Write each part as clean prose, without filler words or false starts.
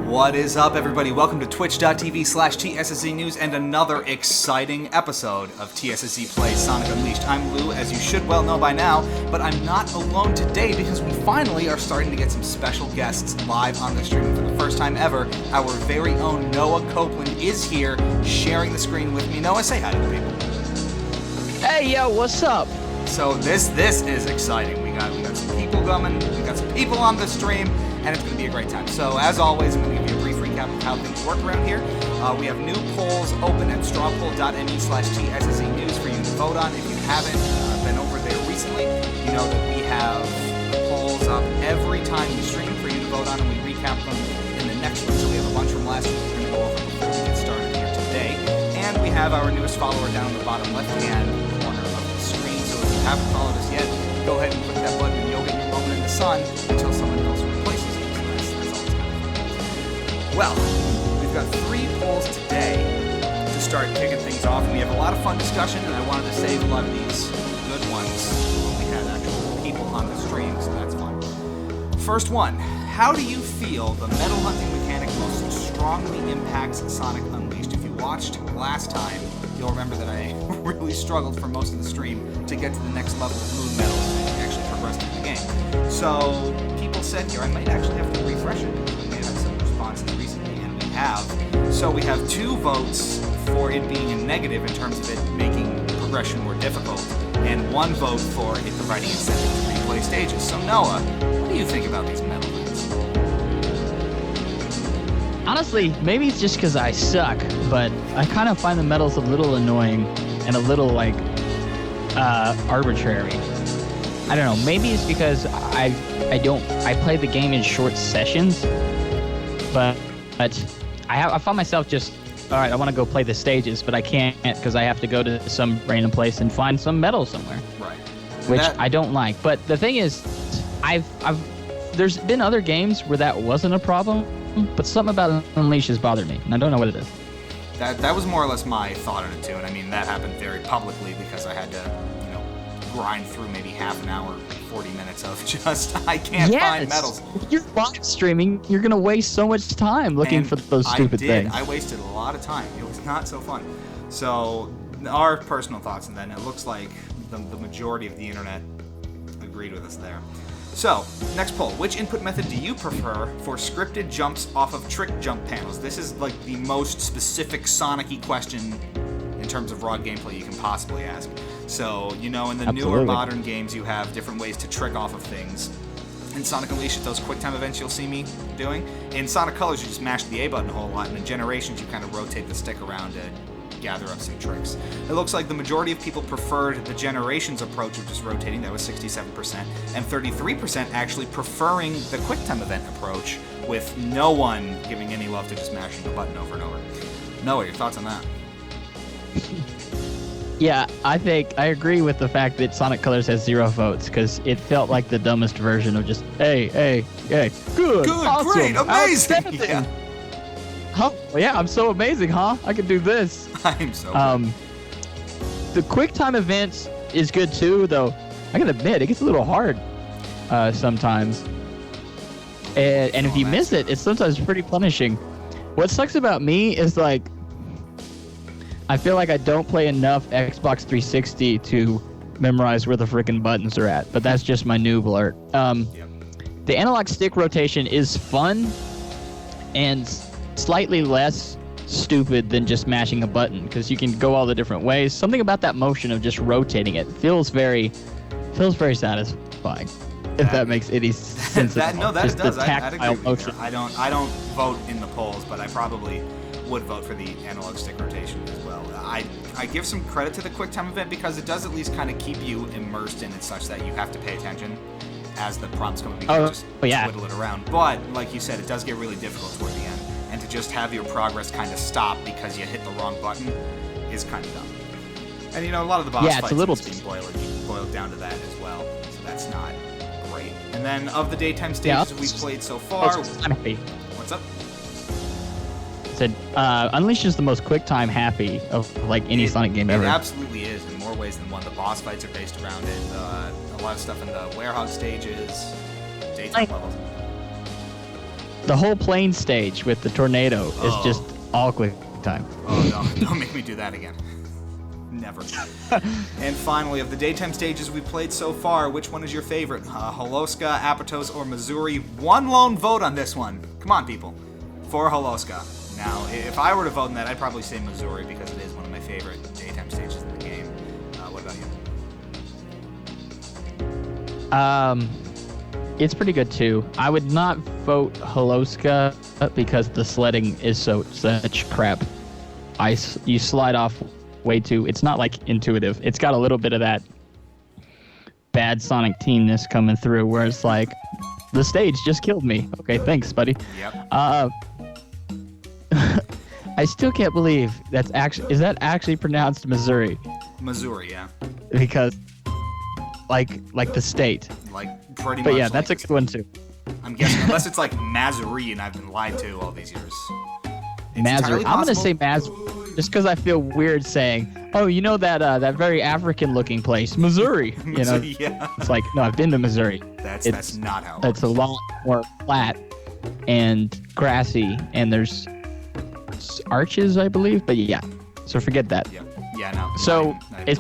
What is up, everybody? Welcome to twitch.tv/TSSZ News and another exciting episode of TSSZ Plays Sonic Unleashed. I'm Lou, as you should well know by now, but I'm not alone today because we finally are starting to get some special guests live on the stream for the first time ever. Our very own Noah Copeland is here, sharing the screen with me. Noah, say hi to the people. Hey, yo, what's up? So this is exciting. We got some people coming, we got some people on the stream, and it's going to be a great time. So as always, I'm going to give you a brief recap of how things work around here. We have new polls open at strawpoll.me/TSSZ News for you to vote on. If you haven't been over there recently, you know that we have polls up every time we stream for you to vote on, and we recap them in the next one. So we have a bunch from last week we're going to go over before we get started here today. And we have our newest follower down in the bottom left-hand corner of the screen. So if you haven't followed us yet, go ahead and click that button and you'll get your moment in the sun until someone else replaces it. So that's always kind of fun. Well, we've got 3 polls today to start kicking things off. We have a lot of fun discussion, and I wanted to save a lot of these good ones when we had actual people on the stream, so that's fun. First one, how do you feel the medal hunting mechanic most strongly impacts Sonic Unleashed? If you watched last time, you'll remember that I really struggled for most of the stream to get to the next level of moon medals and actually progress through the game. So people said here I might actually have to refresh it. We had some responses recently, and we have. So we have 2 votes for it being a negative in terms of it making progression more difficult, and 1 vote for it providing incentive to replay stages. So Noah, what do you think about these medal hunts? Honestly, maybe it's just because I suck, but I kind of find the medals a little annoying and a little, arbitrary. I don't know, maybe it's because I play the game in short sessions, but I find myself just, all right, I want to go play the stages, but I can't because I have to go to some random place and find some medal somewhere. Right. Which I don't like. But the thing is, there's been other games where that wasn't a problem, but something about Unleash has bothered me, and I don't know what it is. That was more or less my thought on it too, and I mean that happened very publicly because I had to, grind through maybe half an hour, 40 minutes of just I can't find medals. If you're live streaming, you're gonna waste so much time looking for those stupid things. I wasted a lot of time. It was not so fun. So our personal thoughts, and then it looks like the majority of the internet agreed with us there. So, next poll. Which input method do you prefer for scripted jumps off of trick jump panels? This is like the most specific Sonic-y question in terms of raw gameplay you can possibly ask. So, in the newer modern games, you have different ways to trick off of things. In Sonic Unleashed, those QuickTime events you'll see me doing. In Sonic Colors, you just mash the A button a whole lot, and in Generations, you kind of rotate the stick around to gather up some tricks. It looks like the majority of people preferred the Generations approach of just rotating. That was 67%, and 33% actually preferring the QuickTime event approach, with no one giving any love to just mashing the button over and over. Noah, your thoughts on that? Yeah, I think I agree with the fact that Sonic Colors has 0 votes, because it felt like the dumbest version of just, hey, good, awesome, great, amazing! Yeah. Huh? Yeah, I'm so amazing, huh? I can do this. I'm so The QuickTime events is good too, though. I gotta admit, it gets a little hard sometimes. And if you miss it, it's sometimes pretty punishing. What sucks about me is, I feel like I don't play enough Xbox 360 to memorize where the frickin' buttons are at, but that's just my noob alert. The analog stick rotation is fun and slightly less stupid than just mashing a button, because you can go all the different ways. Something about that motion of just rotating it feels very satisfying. If that makes any sense. That does. I'd agree with motion. you. I don't vote in the polls, but I probably would vote for the analog stick rotation as well. I give some credit to the QuickTime event because it does at least kind of keep you immersed in it, such that you have to pay attention as the prompts come up. You can just twiddle it around. But like you said, it does get really difficult toward the end. And to just have your progress kind of stop because you hit the wrong button is kind of dumb. And a lot of the boss fights in this game boiled down to that as well. So that's not great. And then of the daytime stages we've played so far, what's up? Said Unleashed is the most QuickTime happy of any Sonic game ever. It absolutely is in more ways than one. The boss fights are based around it. A lot of stuff in the Werehog stages, daytime levels. The whole plane stage with the tornado is just all quick time. Oh, no. Don't make me do that again. Never. And finally, of the daytime stages we've played so far, which one is your favorite? Holoska, Apatos, or Missouri? One lone vote on this one. Come on, people. For Holoska. Now, if I were to vote in that, I'd probably say Missouri because it is one of my favorite daytime stages in the game. What about you? It's pretty good too. I would not vote Holoska because the sledding is such crap. You slide off way too. It's not like intuitive. It's got a little bit of that bad Sonic teenness coming through, where it's like the stage just killed me. Okay, thanks, buddy. Yep. I still can't believe is that actually pronounced Missouri? Missouri, yeah. Because like the state. Like pretty much. But yeah, like that's a good one too. I'm guessing, unless it's like Mazuri and I've been lied to all these years. Mazuri. I'm gonna say Mazuri, just because I feel weird saying, oh, you know that very African-looking place, Missouri. You know, yeah. It's like, no, I've been to Missouri. That's not how it works. It's a lot more flat and grassy, and there's arches, I believe. But yeah, so forget that. Yeah, no. So not it's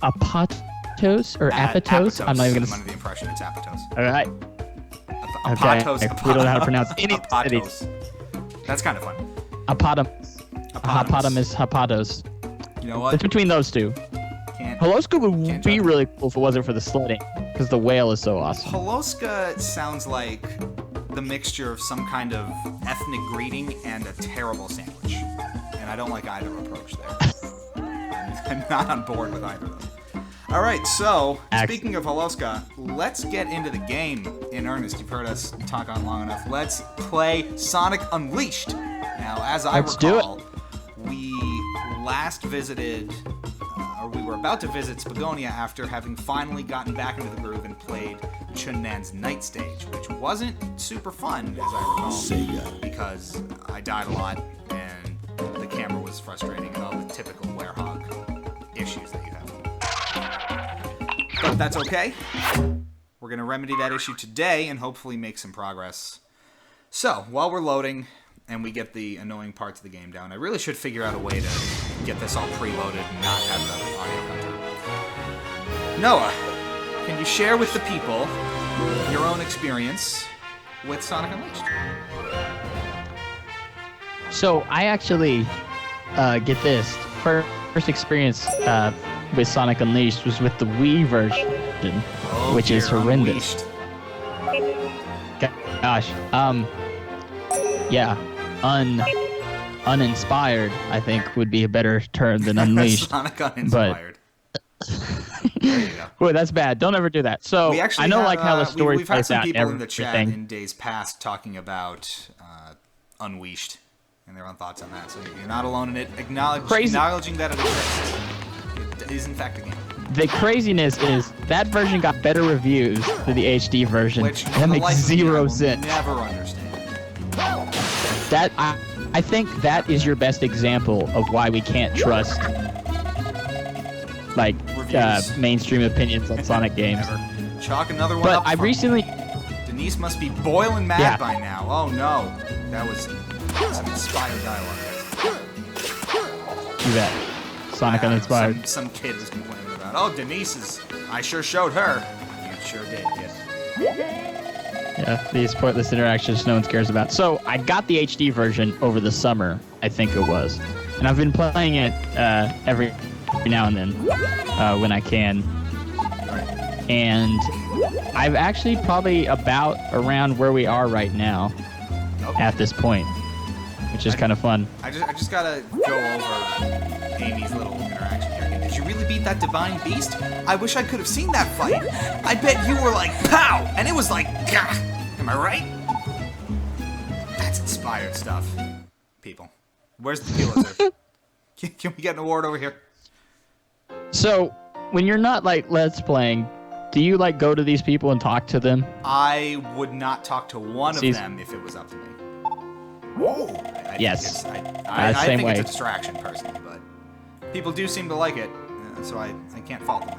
Apatos or Apatos. I'm not even gonna. I'm under the impression it's Apatos. All right. Apatos. Okay. We don't know how to pronounce any cities. That's kind of fun. Hippopotamus, Hippotos. You know what? It's between those two. Holoska would be really cool if it wasn't for the sledding, because the whale is so awesome. Holoska sounds like the mixture of some kind of ethnic greeting and a terrible sandwich. And I don't like either approach there. I'm not on board with either of them. All right, so speaking of Holoska, let's get into the game in earnest. You've heard us talk on long enough. Let's play Sonic Unleashed. Now, as I recall, we last visited, or we were about to visit Spagonia after having finally gotten back into the groove and played Chun-Nan's Night Stage, which wasn't super fun, as I recall, because I died a lot and the camera was frustrating and all the typical werehog issues that you have. But that's okay. We're going to remedy that issue today and hopefully make some progress. So, while we're loading and we get the annoying parts of the game down, I really should figure out a way to get this all preloaded and not have the audio come through. Noah, can you share with the people your own experience with Sonic Unleashed? So, I actually, get this, first experience with Sonic Unleashed was with the Wii version, which is horrendous. Gosh, yeah, uninspired, I think, would be a better term than Unleashed. Sonic uninspired. There you go. Boy, that's bad. Don't ever do that. So I know like how the story we've had plays out. Some and people in the chat everything. in days past talking about Unleashed and their own thoughts on that. So you're not alone in it. Acknowledging that it exists. It is in fact a game. The craziness is that version got better reviews than the HD version. Which that makes zero sense. Never understand. That I think that is your best example of why we can't trust like mainstream opinions on Sonic games. Chalk another one but up. I recently. Denise must be boiling mad by now. Oh no, that was some inspired dialogue. You bet. Sonic uninspired. Some kid was complaining about. Oh, Denise I sure showed her. You sure did, kid. Yeah, these pointless interactions no one cares about. So I got the HD version over the summer, I think it was, and I've been playing it every now and then when I can. And I've actually probably about around where we are right now at this point, which is kind of fun. I just gotta go over Amy's little interaction here. Did you really beat that Divine Beast? I wish I could have seen that fight. I bet you were like, pow! And it was like, gah! Am I right? That's inspired stuff. People. Where's the Pulitzer? Can we get an award over here? So, when you're not, like, Let's Playing, do you, like, go to these people and talk to them? I would not talk to one of them if it was up to me. Whoa! Yes. I same think way. it's a distraction, personally, but people do seem to like it, so I can't fault them.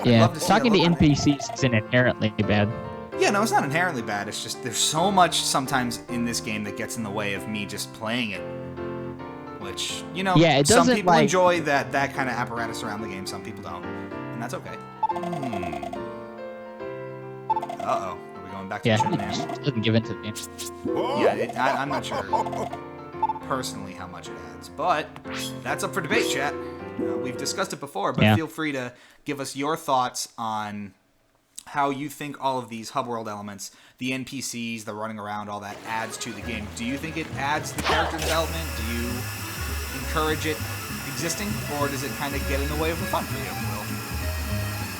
Yeah, talking to NPCs isn't inherently bad. Yeah, no, it's not inherently bad. It's just there's so much sometimes in this game that gets in the way of me just playing it. Which, you know, Yeah, it some doesn't, people like- enjoy that kind of apparatus around the game. Some people don't. And that's okay. Uh-oh. Are we going back to Yeah, Chun it Nan? just doesn't give into the game. Yeah, I'm not sure personally how much it adds. But that's up for debate, chat. We've discussed it before, but Yeah. feel free to give us your thoughts on how you think all of these hub world elements, the NPCs, the running around, all that adds to the game. Do you think it adds to the character development? Do you encourage it existing, or does it kind of get in the way of the fun for you?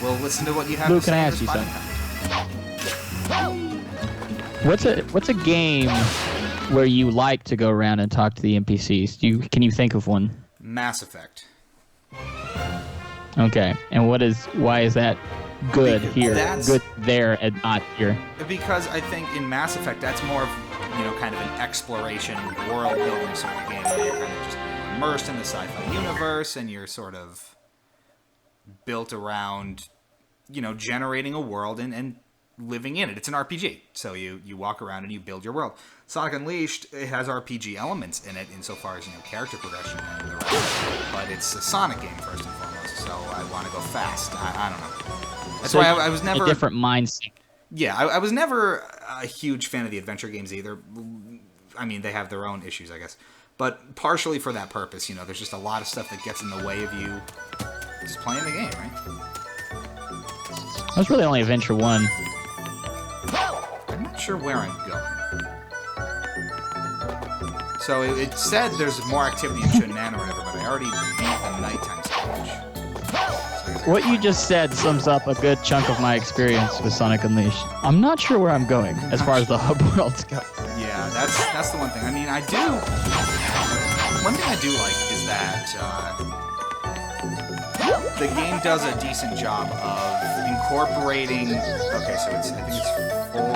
We'll listen to what you have Luke, to say. can I and ask you respond in What's a game where you like to go around and talk to the NPCs? Can you think of one? Mass Effect. Okay, and why is that good Because here, that's- good there, and not here? Because I think in Mass Effect, that's more of, kind of an exploration, world-building sort of game where you're kind of just immersed in the sci-fi universe, and you're sort of built around, generating a world and living in it. It's an RPG, so you walk around and you build your world. Sonic Unleashed, it has RPG elements in it insofar as, character progression and the rest, but it's a Sonic game first and foremost, so I want to go fast. I don't know. That's why I was never... a different mindset. Yeah, I was never a huge fan of the adventure games either. I mean, they have their own issues, I guess. But partially for that purpose, there's just a lot of stuff that gets in the way of you just playing the game, right? That's really only Adventure 1. I'm not sure where I'm going. So it said there's more activity in Chun Nan or whatever, but I already beat the nighttime stage. What you just said sums up a good chunk of my experience with Sonic Unleashed. I'm not sure where I'm going as far as the hub worlds go. Yeah, that's the one thing. I mean, one thing I do like is that the game does a decent job of incorporating. Okay, so I think it's 4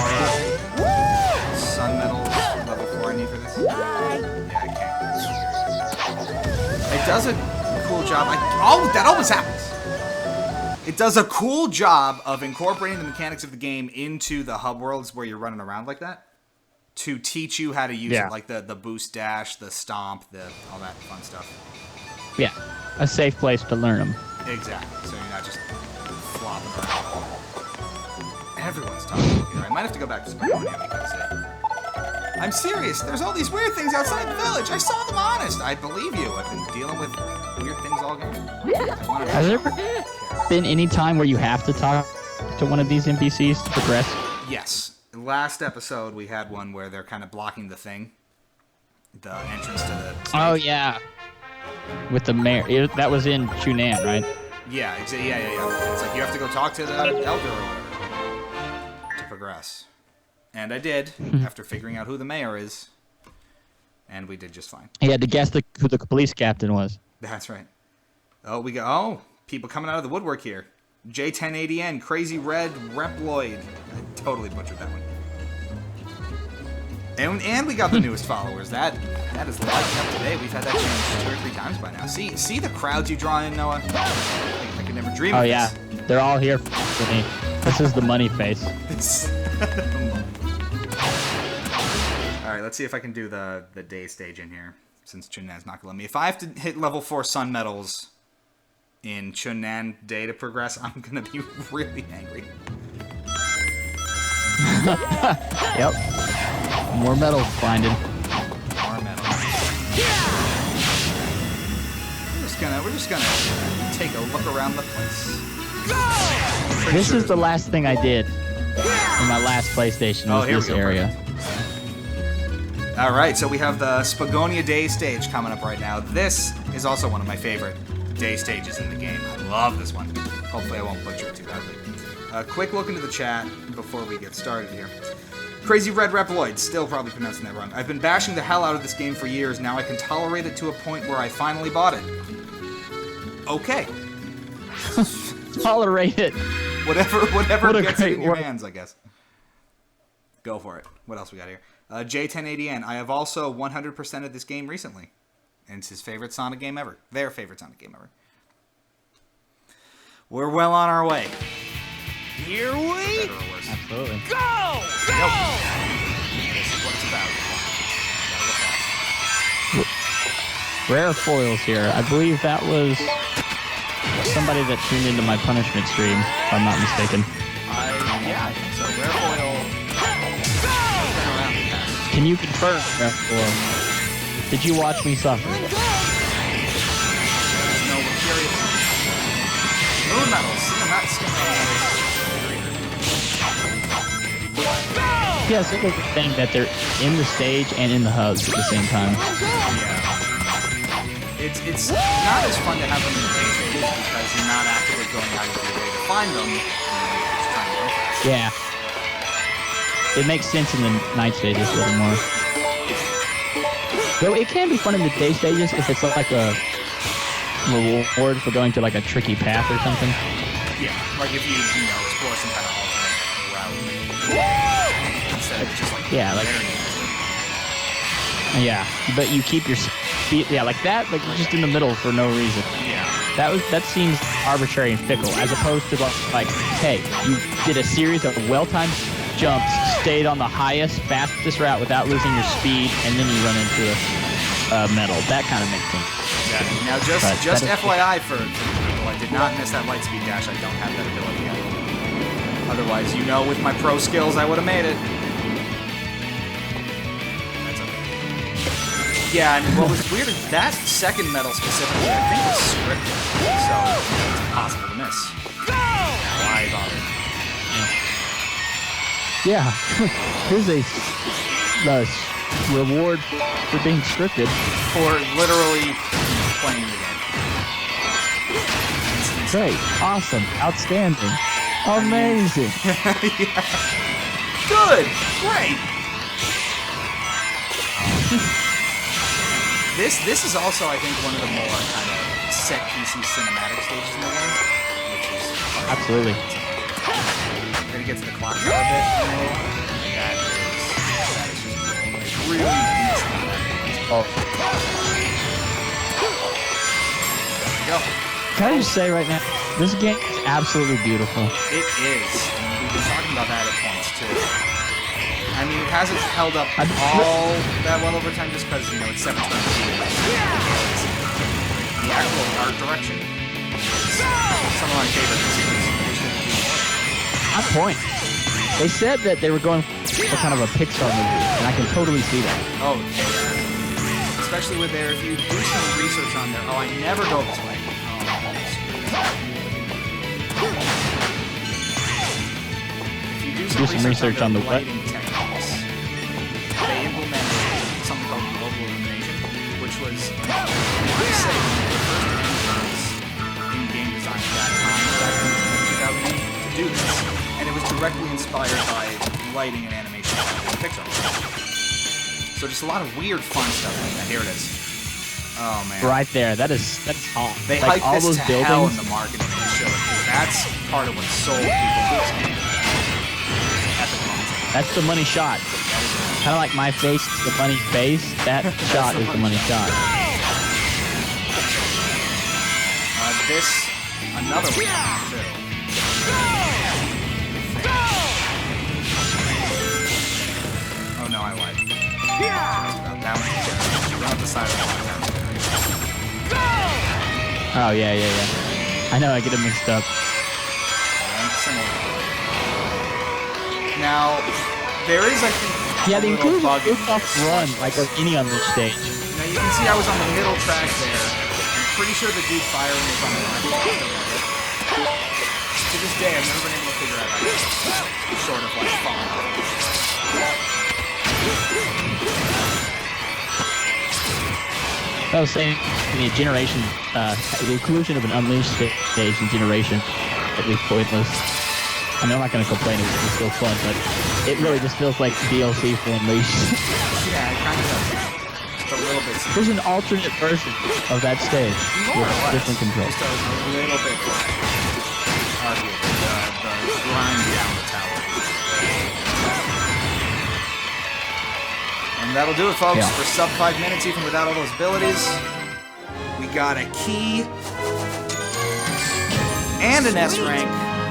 sun medals, level 4 I need for this. Yeah, I can't. It does a cool job. That always happens. It does a cool job of incorporating the mechanics of the game into the hub worlds where you're running around like that to teach you how to use it, like the boost dash, the stomp, all that fun stuff. Yeah, a safe place to learn them. Exactly, so you're not just flopping around. Everyone's talking here. I might have to go back to Spagonia because I'm serious. There's all these weird things outside the village. I saw them honest. I believe you. I've been dealing with weird things all game. Has there ever been any time where you have to talk to one of these NPCs to progress? Yes. Last episode, we had one where they're kind of blocking the thing. The entrance to the stage. Oh, yeah. With the mayor. That was in Chun Nan, right? Yeah. It's like you have to go talk to the elder or whatever to progress. And I did, after figuring out who the mayor is. And we did just fine. He had to guess who the police captain was. That's right. Oh, people coming out of the woodwork here. J1080N, Crazy Red Reploid. I totally butchered that one. And we got the newest followers. That is lighting up today. We've had that changed 2 or 3 times by now. See the crowds you draw in, Noah? I could never dream of this. Oh, yeah. They're all here for me. This is the money face. Alright, let's see if I can do the day stage in here, since Chun Nan's not going to let me. If I have to hit level 4 sun medals in Chun Nan Day to progress, I'm going to be really angry. Yep. More medals finding. More medals. We're just gonna take a look around the place. This is the last thing I did in my last PlayStation. Was here this we go. area. All right, so we have the Spagonia Day stage coming up right now. This is also one of my favorite day stages in the game. I love this one. Hopefully I won't butcher it too badly. A quick look into the chat before we get started here. Crazy Red Reploid, still probably pronouncing that wrong. I've been bashing the hell out of this game for years. Now I can tolerate it to a point where I finally bought it. Okay. Tolerate it. Whatever What a gets it great in your word. hands, I guess. Go for it. What else we got here? J1080N. I have also 100%ed this game recently. And it's his favorite Sonic game ever. Their favorite Sonic game ever. We're well on our way. Here we Absolutely. go! Yep. This is what it's about. Gotta go fast. Rare foils here. I believe that was somebody that tuned into my punishment stream, if I'm not mistaken. Yeah, I think so. Rare foil. Been around the past. Can you confirm, Rare foil? Did you watch me suffer? No, we're curious. Moon medals. See, I'm not skipping Yes, it was the thing that they're in the stage and in the hubs at the same time. Yeah. It's not as fun to have them in the day stages because you're not actively going out of your way to find them. You're just trying to go fast. Yeah. It makes sense in the night stages a little more. Though it can be fun in the day stages if it's like a reward for going to like a tricky path or something. Yeah, like if you explore some kind of alternate route. Instead of just like Yeah, but you keep your speed. Yeah, like that. Like you're just in the middle for no reason. Yeah. That seems arbitrary and fickle, as opposed to like, hey, you did a series of well-timed jumps, stayed on the highest, fastest route without losing your speed, and then you run into a medal. That kind of makes sense. Exactly. Now, just FYI for people, I did not miss that light speed dash. I don't have that ability yet. Otherwise, with my pro skills, I would have made it. That's okay. Yeah, and what was weird is that second medal specifically, I think, is scripted, so it's impossible to miss. Why bother? Yeah, here's a reward for being scripted. For literally playing the game. Great, awesome, outstanding, amazing. Yeah. Good, great. This is also, I think, one of the more kind of set PC cinematic stages in the game, which is Absolutely. We're gonna get to the clock tower bit. That is just really missed on that. Oh. There we go. Can I just say right now, this game is absolutely beautiful. It is. And we've been talking about that at points too. I mean, it hasn't held up all that well over time just because, it's 720p. The actual art direction is some of my favorite pieces. On point. They said that they were going for kind of a Pixar movie, and I can totally see that. Oh, yeah. Especially with if you do some research on there. Oh, I never go this way. If you do some research on the lighting techniques, they implemented something called global illumination, which was, I say, one of the first engines in game design at that time, back in 2008, to do this. And it was directly inspired by lighting and animation in Pixar. So just a lot of weird, fun stuff like that. Here it is. Oh man! Right there, that's hot. They like hyped all this those to buildings. hell in the marketing and the show. That's part of what sold people this game. Epic moments. That's the money shot. Kind of like my face, the money face. That shot is the money shot. Another one too. Oh no, I lied. That one's run up the side of the line. Oh yeah. I know, I get it mixed up. Now, there is, I think, Yeah, they include a bug in off this. run like any on this stage. Now you can see I was on the middle track there. I'm pretty sure the dude firing was on the left. To this day, I've never been able to figure out how to sort of like follow. I was saying, the generation, the inclusion of an Unleashed stage in Generation, at least pointless. I mean, I'm not going to complain, it's still fun, but it really just feels like DLC for Unleashed. Yeah, it kind of does. Just a little bit. There's an alternate version of that stage More with or less. different controls. Just a little bit more. The grind down the tower. And that'll do it, folks, Yeah. for sub 5 minutes, even without all those abilities. We got a key and an S rank.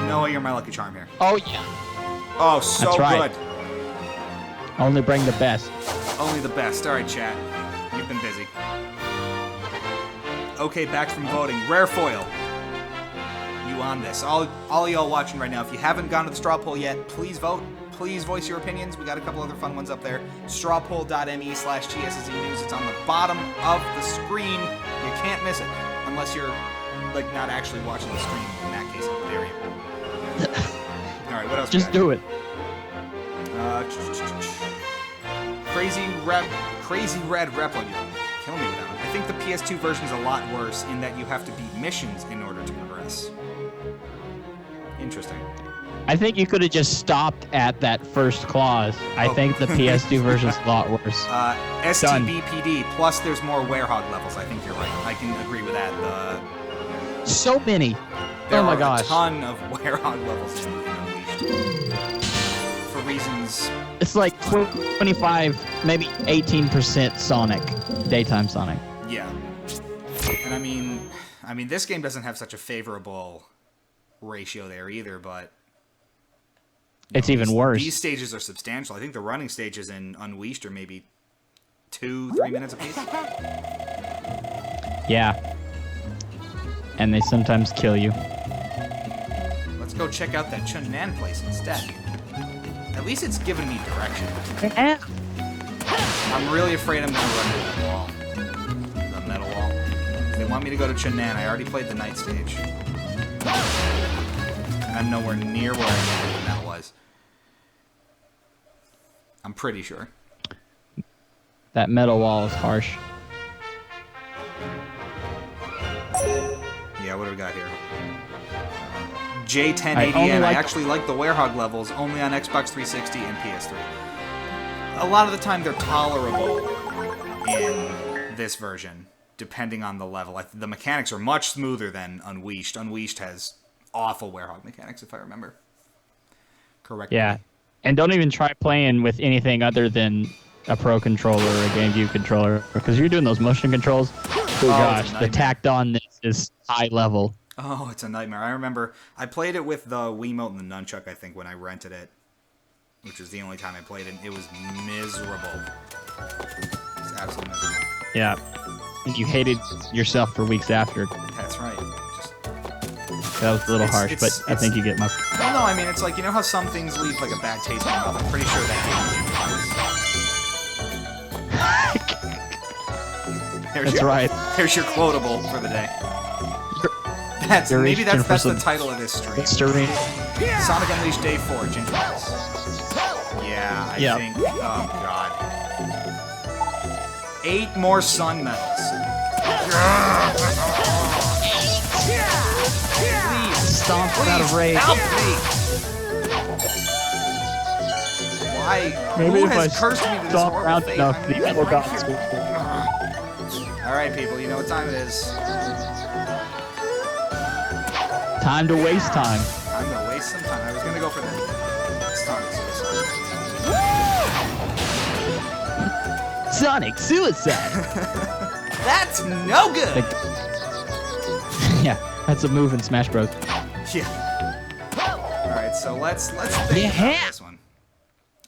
Noah, you're my lucky charm here. Oh, yeah. Oh, so That's right. good. Only bring the best. Only the best. All right, chat. You've been busy. Okay, back from voting. Rare foil. You on this. All y'all watching right now, if you haven't gone to the straw poll yet, please vote. Please voice your opinions. We got a couple other fun ones up there. strawpoll.me/TSSZ news. It's on the bottom of the screen. You can't miss it unless you're like not actually watching the stream. In that case, how dare you? All right, what else? Just do it. Crazy red Replo. You're killing me with that one. I think the PS2 version is a lot worse in that you have to beat missions in order to progress. Interesting. I think you could have just stopped at that first clause. I think the PS2 version is a lot worse. STBPD, plus there's more werehog levels. I think you're right. I can agree with that. So many. There Oh my are gosh. a ton of werehog levels in Unleashed. For reasons... It's like 25, maybe 18% Sonic, daytime Sonic. Yeah. And I mean, this game doesn't have such a favorable ratio there either, but... It's even worse. These stages are substantial. I think the running stages in Unleashed are maybe 2-3 minutes apiece. Yeah. And they sometimes kill you. Let's go check out that Chunnan place instead. At least it's giving me direction. Yeah. I'm really afraid I'm going to run into that wall. The metal wall. They want me to go to Chunnan. I already played the night stage. And I'm nowhere near where I knew when that was. I'm pretty sure. That metal wall is harsh. Yeah, what do we got here? J1080N. I actually like the werehog levels only on Xbox 360 and PS3. A lot of the time they're tolerable in this version, depending on the level. The mechanics are much smoother than Unleashed. Unleashed has awful werehog mechanics, if I remember correctly. Yeah, and don't even try playing with anything other than a Pro controller or a GameCube controller, because you're doing those motion controls. Oh gosh, the tacked on is high level. Oh, it's a nightmare. I remember I played it with the Wiimote and the Nunchuck, I think, when I rented it, which was the only time I played it. It was miserable. It was absolutely miserable. Yeah, you hated yourself for weeks after. That's right. That was a little harsh, but I think you get my... Well, no, I mean, it's like, you know how some things leave like a bad taste in your mouth? I'm pretty sure that game That's right. There's your quotable for the day. Maybe that's the title of this stream. Sonic Unleashed Day 4, Ginger House. Yeah, I think... Oh, God. 8 more sun medals. Please, Stomp out of rage. help me! Why? Maybe Who if has I cursed me to this stomp horrible around fate? enough, I'm the really evil gods fucking- Alright, people, you know what time it is. Time to waste time. I'm gonna waste some time. I was gonna go for the Sonic Suicide. Sonic Suicide! That's no good! Yeah, that's a move in Smash Bros. Yeah. Alright, so let's think about this one.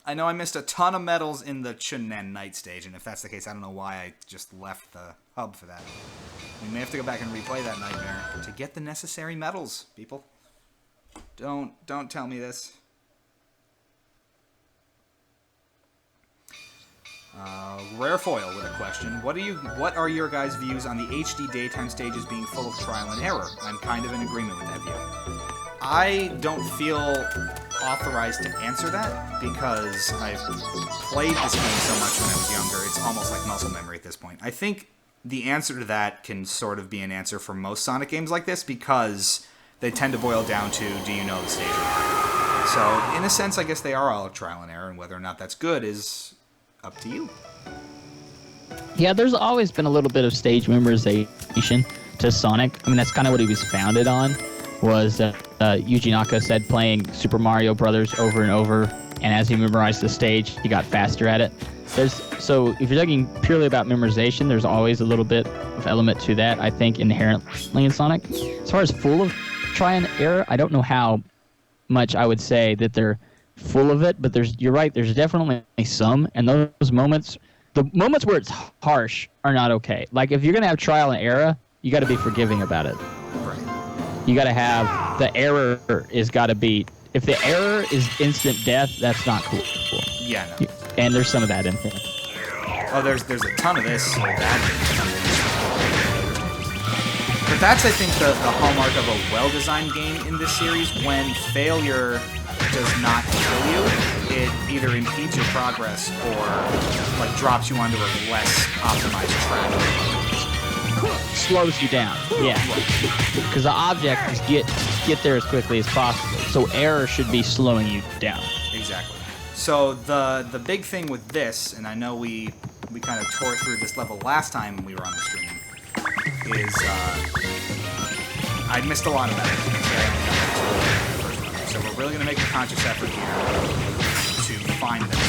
I know I missed a ton of medals in the Chunnan night stage, and if that's the case, I don't know why I just left the hub for that. We may have to go back and replay that nightmare to get the necessary medals, people. Don't tell me this. Rare Foil with a question. What are your guys' views on the HD daytime stages being full of trial and error? I'm kind of in agreement with that view. I don't feel authorized to answer that because I've played this game so much when I was younger, it's almost like muscle memory at this point. I think the answer to that can sort of be an answer for most Sonic games like this because they tend to boil down to, do you know the stage or not? So, in a sense, I guess they are all trial and error, and whether or not that's good is up to you. Yeah, there's always been a little bit of stage memorization to Sonic. I mean, that's kind of what he was founded on, was Yuji Naka said playing Super Mario Brothers over and over, and as he memorized the stage, he got faster at it. So if you're talking purely about memorization, there's always a little bit of element to that, I think, inherently in Sonic. As far as full of try and error, I don't know how much I would say that they're full of it, but you're right, there's definitely some, and those moments, the moments where it's harsh are not okay. Like, if you're going to have trial and error, you got to be forgiving about it. Right. You got to have, the error is got to be, if the error is instant death, that's not cool. Yeah, no. And there's some of that in there. Oh, there's a ton of this. But that's, I think, the hallmark of a well-designed game in this series. When failure does not kill you, it either impedes your progress or like drops you onto a less optimized track. Slows you down. Yeah. Because the object is get there as quickly as possible. So error should be slowing you down. Exactly. So the big thing with this, and I know we kind of tore through this level last time we were on the stream, is I missed a lot of that. So we're really going to make a conscious effort here to find them.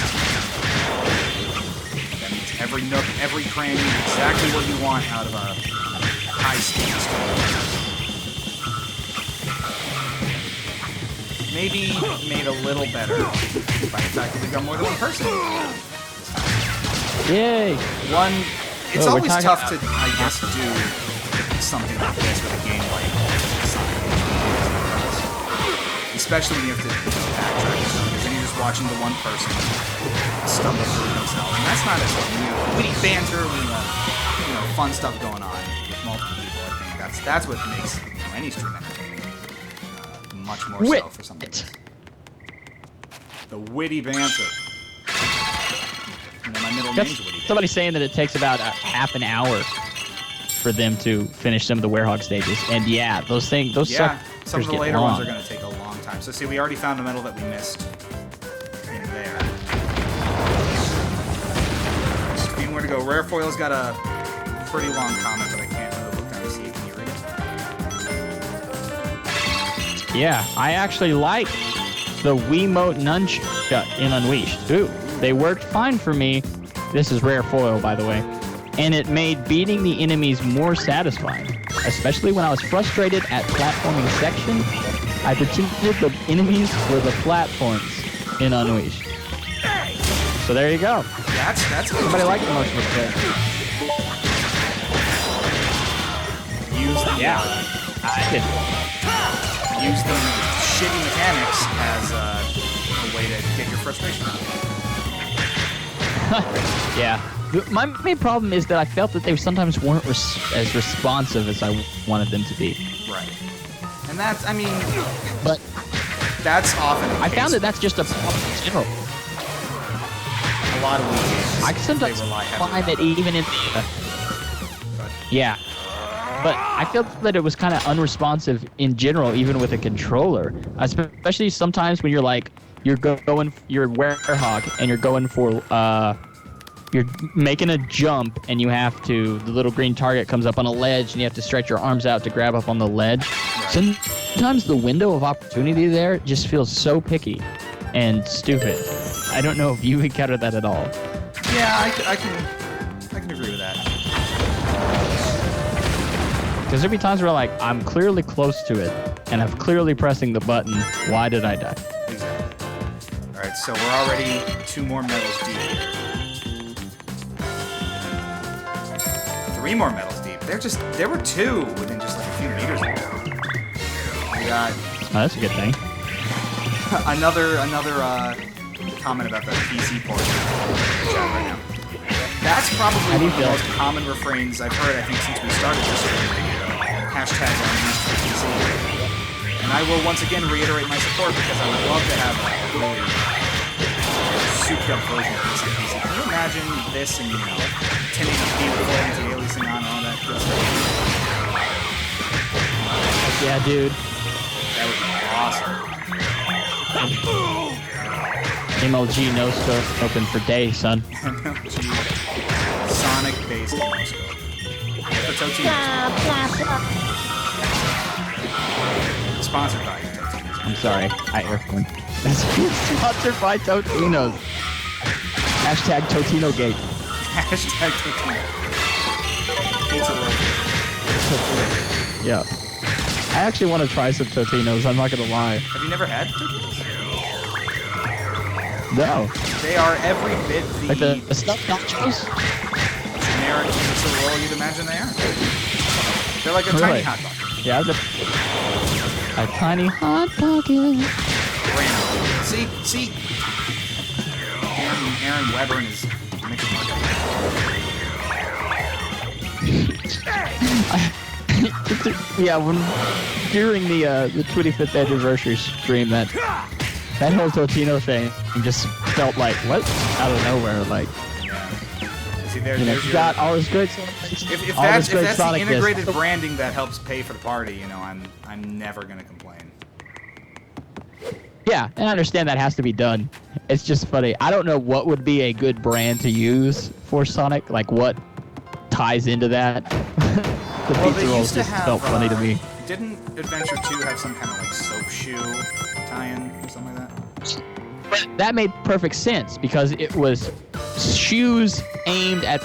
That means every nook, every cranny, exactly what you want out of a high-speed story. Maybe made a little better by the fact that we've got more than one person. Yay! It's always tough to, I guess, do something like this with a game like Sonic, especially when you have to backtrack, because then you're just watching the one person stumble through themselves, and that's not as witty banter, fun stuff going on with multiple people. I think that's what makes any stream entertaining. Much more so for something like this. The witty banter. My middle name's Witty. Somebody's saying that it takes about half an hour for them to finish some of the Werehog stages, and yeah, those suckers some of the later long. ones are going to take a long time. So see, we already found a medal that we missed in there. Just a few more to go. Rare Foil's got a pretty long comment, but I can't really look down to see it. Can you read it? Yeah, I actually like the Wiimote nunchuck in Unleashed. Ooh, they worked fine for me. This is Rare Foil, by the way. And it made beating the enemies more satisfying, especially when I was frustrated at platforming sections. I pretended the enemies were the platforms in Unleashed. So there you go. That's somebody liked the motion control. I did. Use the shitty mechanics as a way to get your frustration out. Yeah. My main problem is that I felt that they sometimes weren't as responsive as I wanted them to be. Right. And that's, but that's often I found that that's just a problem in general. A lot of games, I sometimes find that even in the... yeah. But I felt that it was kind of unresponsive in general, even with a controller. Especially sometimes when you're Werehog and you're going for, you're making a jump and you have to, the little green target comes up on a ledge and you have to stretch your arms out to grab up on the ledge. Sometimes the window of opportunity there just feels so picky and stupid. I don't know if you encountered that at all. Yeah, I can agree with that. Because there'll be times where I'm clearly close to it, and I'm clearly pressing the button. Why did I die? Exactly. All right, so we're already 2 more medals deep here. 3 more medals deep. There were 2 within just a few meters ago. We got. Oh, that's a good thing. another comment about the PC port right now. That's probably one of the most common refrains I've heard, I think, since we started this stream. Hashtag Unleashed for PC. And I will once again reiterate my support because I would love to have a really souped up version of this on PC. Can you imagine this and, tinting the beautiful anti-aliasing on and all that good stuff? Yeah, dude. That would be awesome. MLG no scope open for days, son. MLG Sonic-based no scope. The Totino. Sponsored by Totino's. I'm sorry. I earphone. Sponsored by Totino's. Hashtag TotinoGate. Hashtag Totino. Pizza World. Yeah. I actually want to try some Totinos. I'm not gonna lie. Have you never had Totinos? No. They are every bit Like the stuffed nachos. generic pizza roll you'd imagine they are. They're like a Really? tiny hot dog. Yeah, a tiny hot pocket. See, Aaron Weber and his mixed market. Yeah, during the 25th anniversary stream, that whole Totino thing just felt like what out of nowhere, like. See, You know, you got all this great Sonic. If that's the integrated branding that helps pay for the party, you know, I'm never gonna complain. Yeah, and I understand that has to be done. It's just funny. I don't know what would be a good brand to use for Sonic. Like what ties into that. The pizza rolls just felt funny to me. Didn't Adventure 2 have some kind of like soap shoe tie-in or something like that? But that made perfect sense because it was shoes aimed at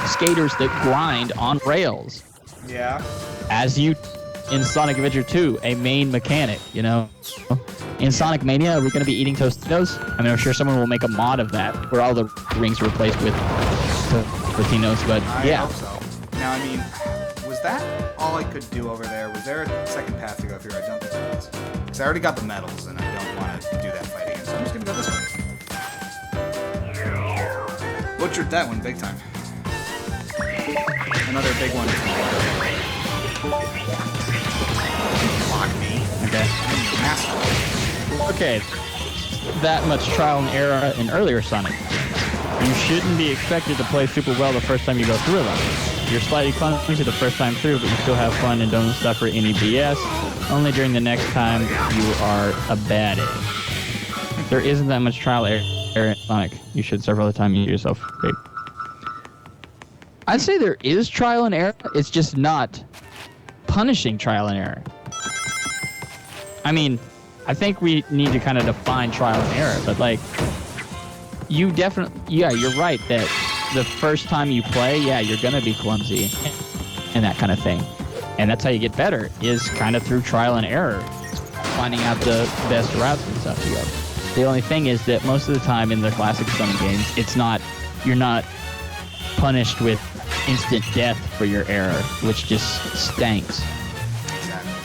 skaters that grind on rails. Yeah. As you, in Sonic Adventure 2, a main mechanic, you know? In Sonic Mania, are we going to be eating Tostitos? I mean, I'm sure someone will make a mod of that where all the rings are replaced with Tostitos, but yeah. I hope so. Now, I mean, was that all I could do over there? Was there a second path to go through? I don't think there was. Because I already got the medals, and I don't want to do that fight again, so I'm just going to go this way. Butchered that one big time. Another big one. Block me. Okay. I'm your master. Okay. That much trial and error in earlier Sonic. You shouldn't be expected to play super well the first time you go through a level. You're slightly clumsy the first time through, but you still have fun and don't suffer any BS. Only during the next time you are a baddie. There isn't that much trial and error in Sonic. You should several other times use yourself. Big. I'd say there is trial and error. It's just not punishing trial and error. I mean, I think we need to kind of define trial and error, but like, you definitely, yeah, you're right that the first time you play, yeah, you're gonna be clumsy and that kind of thing. And that's how you get better, is kind of through trial and error, finding out the best routes and stuff to go. The only thing is that most of the time in the classic Sonic games, you're not punished with instant death for your error, which just stinks.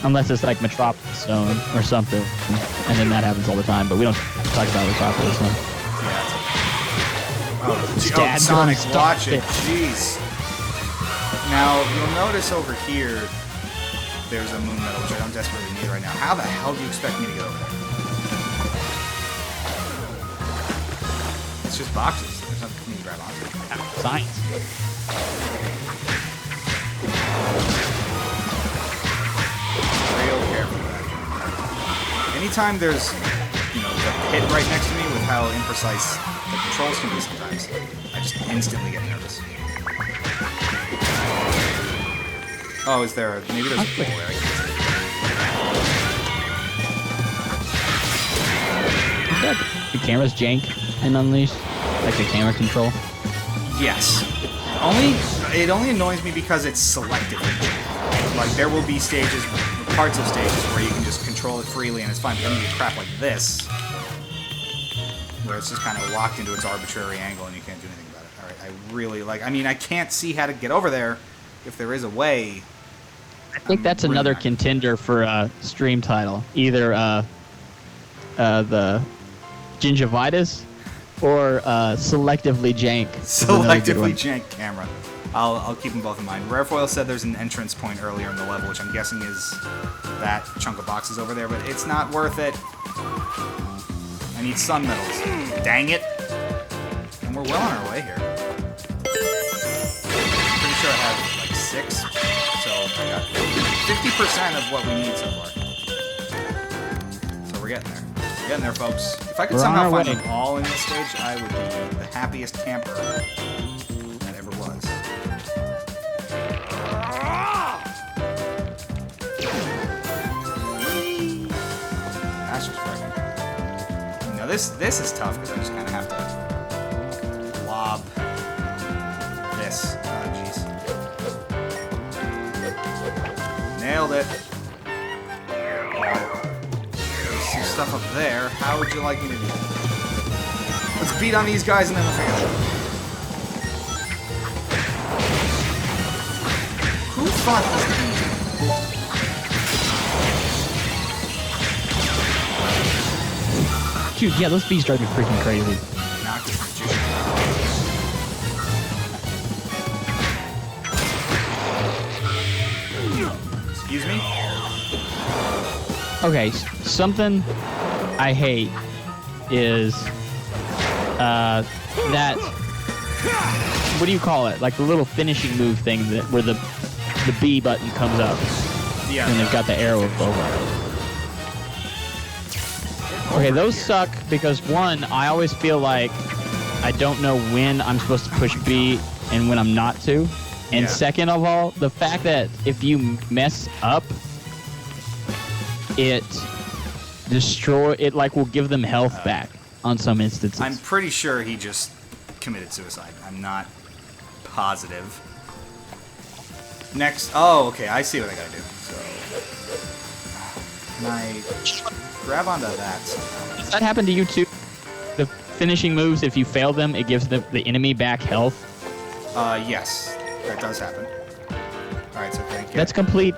Unless it's like Metropolis Zone or something, and then that happens all the time, but we don't talk about Metropolis Zone. Oh, Sonic, watch it. Jeez. Now, you'll notice over here, there's a moon medal, which I don't desperately need right now. How the hell do you expect me to get over there? It's just boxes. There's nothing for me to grab onto. Science. Real careful with that. Anytime there's, you know, the pit right next to me with how imprecise the controls can be sometimes, I just instantly get nervous. Oh, is there maybe there's a pole there I can't see. The camera's jank and unleashed, like the camera control. Yes. It only annoys me because it's selective. Like, there will be stages, parts of stages where you can just control it freely and it's fine, but then you get crap like this, where it's just kind of locked into its arbitrary angle and you can't do anything about it. Alright, I really like... I mean, I can't see how to get over there if there is a way. I think that's really another contender for a stream title. Either the Gingivitis or selectively jank. Selectively jank camera. I'll keep them both in mind. Rarefoil said there's an entrance point earlier in the level, which I'm guessing is that chunk of boxes over there, but it's not worth it. I need sun medals. Dang it. And we're well on our way here. Pretty sure I have like 6, so I got 50% of what we need so far. So we're getting there. We're getting there, folks. If I could somehow find them all in this stage, I would be the happiest camper that ever was. That's just perfect. Now this is tough because I just kind of have to lob this. Oh, jeez. Nailed it. stuff up there. How would you like me to do that? Let's beat on these guys and then we'll figure it out. Who thought this would be? Dude, yeah, those bees drive me freaking crazy. Knock this magician. Excuse me? Okay, something I hate is that, what do you call it? Like the little finishing move thing that where the B button comes up. Yeah. And they've got the arrow over. Okay, those suck because one, I always feel like I don't know when I'm supposed to push B and when I'm not to. And second of all, the fact that if you mess up, it will give them health back on some instances. I'm pretty sure he just committed suicide. I'm not positive. Next, oh, okay, I see what I gotta do. So, can I grab onto that somehow? Does that happen to you too? The finishing moves, if you fail them, it gives the enemy back health? Yes, that does happen. Alright, so thank you. That's complete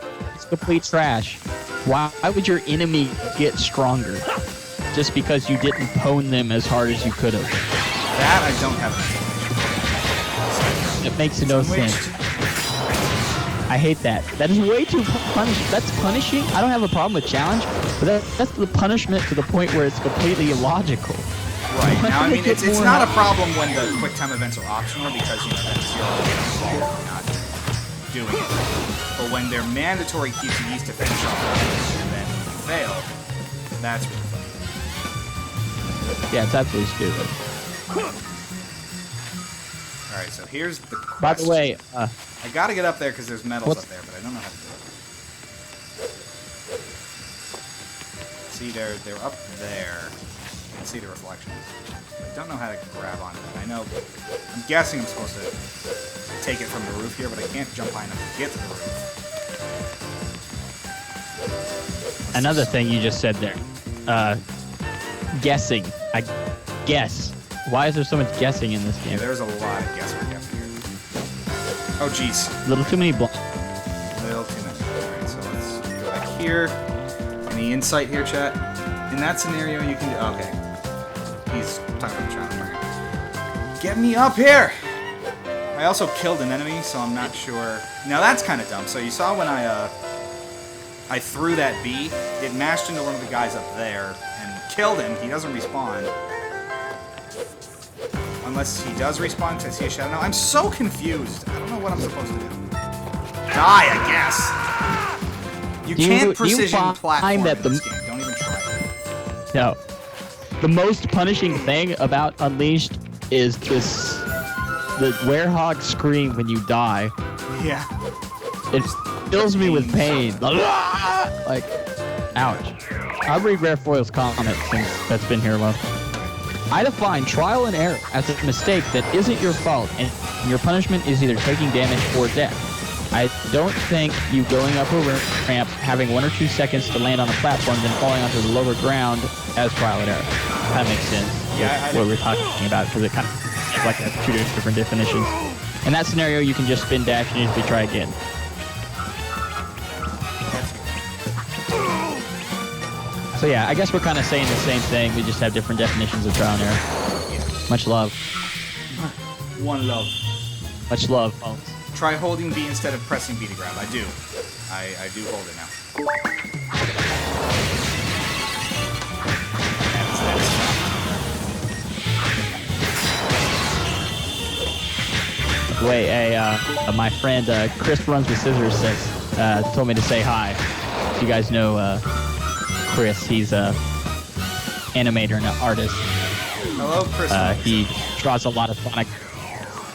trash. Why would your enemy get stronger? Just because you didn't pwn them as hard as you could have. That I don't have. It makes no sense. I hate that. That is way too punishing. That's punishing. I don't have a problem with challenge, but that's the punishment to the point where it's completely illogical. Right. Now, I mean, it's not a problem when the quick time events are optional because, you know, that's your fault for not doing it. But when they're mandatory QTEs to finish off and then you fail, that's really funny. Yeah, it's absolutely stupid. Alright, so here's the question. By the way, I gotta get up there because there's medals up there, but I don't know how to do it. See, they're up there. You can see the reflections. I don't know how to grab onto that. I know, I'm guessing I'm supposed to take it from the roof here, but I can't jump high enough to get to the roof. Another thing you just said there. Guessing. I guess. Why is there so much guessing in this game? Yeah, there's a lot of guesswork up here. Oh, jeez. A little too many blocks. Little too many. Alright, so let's go back here. Any insight here, chat? In that scenario, you can do... Okay. He's talking about the challenge. Right. Get me up here! I also killed an enemy, so I'm not sure... Now, that's kind of dumb. So you saw when I threw that bee, it mashed into one of the guys up there and killed him. He doesn't respawn. Unless he does respawn, because I see a shadow. Now, I'm so confused. I don't know what I'm supposed to do. Die, I guess! You can't precision platform in this game. Don't even try it. No. The most punishing thing about Unleashed is the werehog scream when you die. Yeah. It fills me with pain. Like, ouch. I'll read Rare Foil's comment since that's been here long. I define trial and error as a mistake that isn't your fault, and your punishment is either taking damage or death. I don't think you going up a ramp, having 1 or 2 seconds to land on a platform, then falling onto the lower ground as trial and error. That makes sense. Yeah, what we're talking about, because it kind of like has two different definitions. In that scenario, you can just spin dash and usually try again. So yeah, I guess we're kind of saying the same thing. We just have different definitions of trial and error. Much love. One love. Much love, folks. Try holding B instead of pressing B to grab. I do. I do hold it now. Wait, my friend Chris Runs with Scissors says, told me to say hi. You guys know Chris. He's a animator and an artist. Hello, Chris. He draws a lot of Sonic.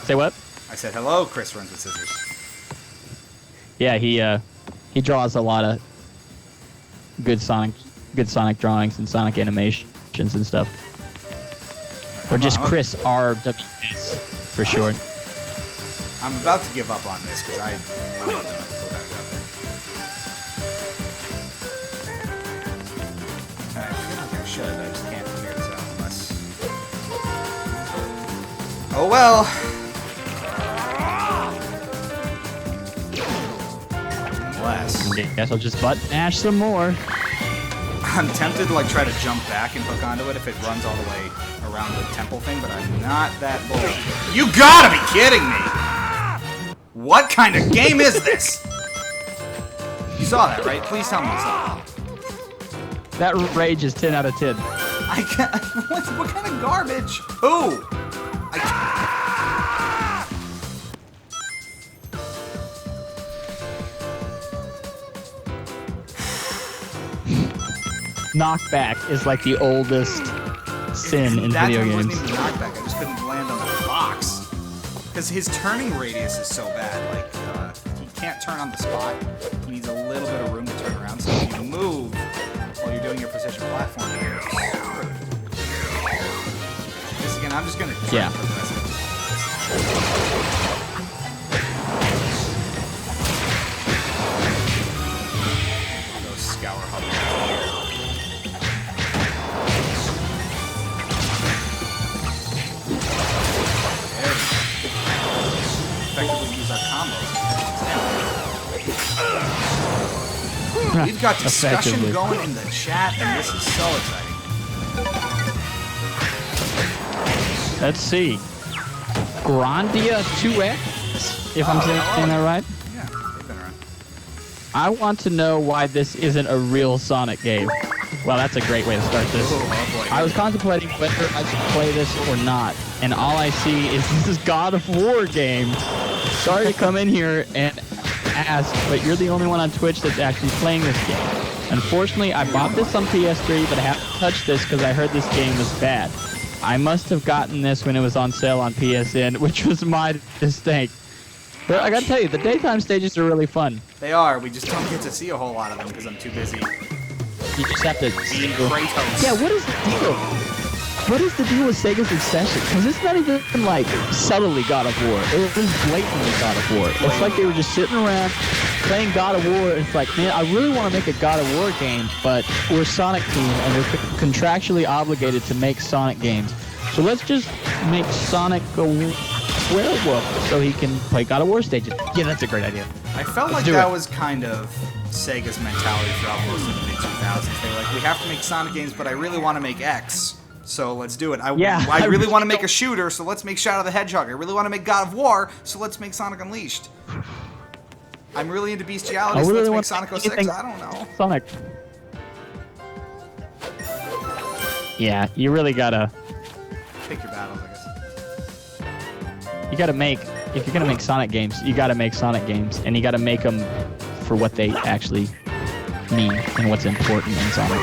Say what? I said hello, Chris Runs with Scissors. Yeah, he draws a lot of good Sonic drawings and Sonic animations and stuff. Or just Chris RWS for short. I'm about to give up on this because I don't know how to go back up there. should. I just can't figure this out unless... Oh well. Unless... Guess I'll just button mash some more. I'm tempted to like try to jump back and hook onto it if it runs all the way around the temple thing, but I'm not that bold. You gotta be kidding me! What kind of game is this? You saw that, right? Please tell me you saw that. That rage is 10 out of 10. I can't... What kind of garbage? Who? Knockback is like the oldest sin in video games. That wasn't even knockback. I just couldn't land on the box. Because his turning radius is so bad. Like, he can't turn on the spot. He needs a little bit of room to turn around. So if you move while you're doing your precision platforming, you're screwed. This again, I'm just going to yeah. I'll go scour hub. Effectively use our combos. We've got discussion going in the chat, and this is so exciting. Let's see. Grandia 2X, if I'm saying that right. Yeah, they've been around. I want to know why this isn't a real Sonic game. Well, that's a great way to start this. Oh, boy. I was contemplating whether I should play this or not, and all I see is this is God of War game. Sorry to come in here and ask, but you're the only one on Twitch that's actually playing this game. Unfortunately, I bought this on PS3, but I haven't touched this because I heard this game was bad. I must have gotten this when it was on sale on PSN, which was my mistake. But I gotta tell you, the daytime stages are really fun. They are. We just don't get to see a whole lot of them because I'm too busy. You just have to Being Kratos. Yeah, what is the deal? What is the deal with Sega's Succession? Because it's not even like subtly God of War. It was blatantly God of War. It's like they were just sitting around playing God of War. It's like, man, I really want to make a God of War game, but we're a Sonic team and we're contractually obligated to make Sonic games. So let's just make Sonic a werewolf so he can play God of War stages. Yeah, that's a great idea. I felt like that was kind of Sega's mentality throughout most of the mid-2000s. They were like, we have to make Sonic games, but I really want to make X. So let's do it. I really want to make a shooter, so let's make Shadow the Hedgehog. I really want to make God of War, so let's make Sonic Unleashed. I'm really into bestiality, so let's make Sonic 06. I don't know. Sonic. Yeah, you really gotta... Pick your battles, I guess. You gotta make... If you're gonna make Sonic games, you gotta make Sonic games. And you gotta make them for what they actually mean and what's important in Sonic.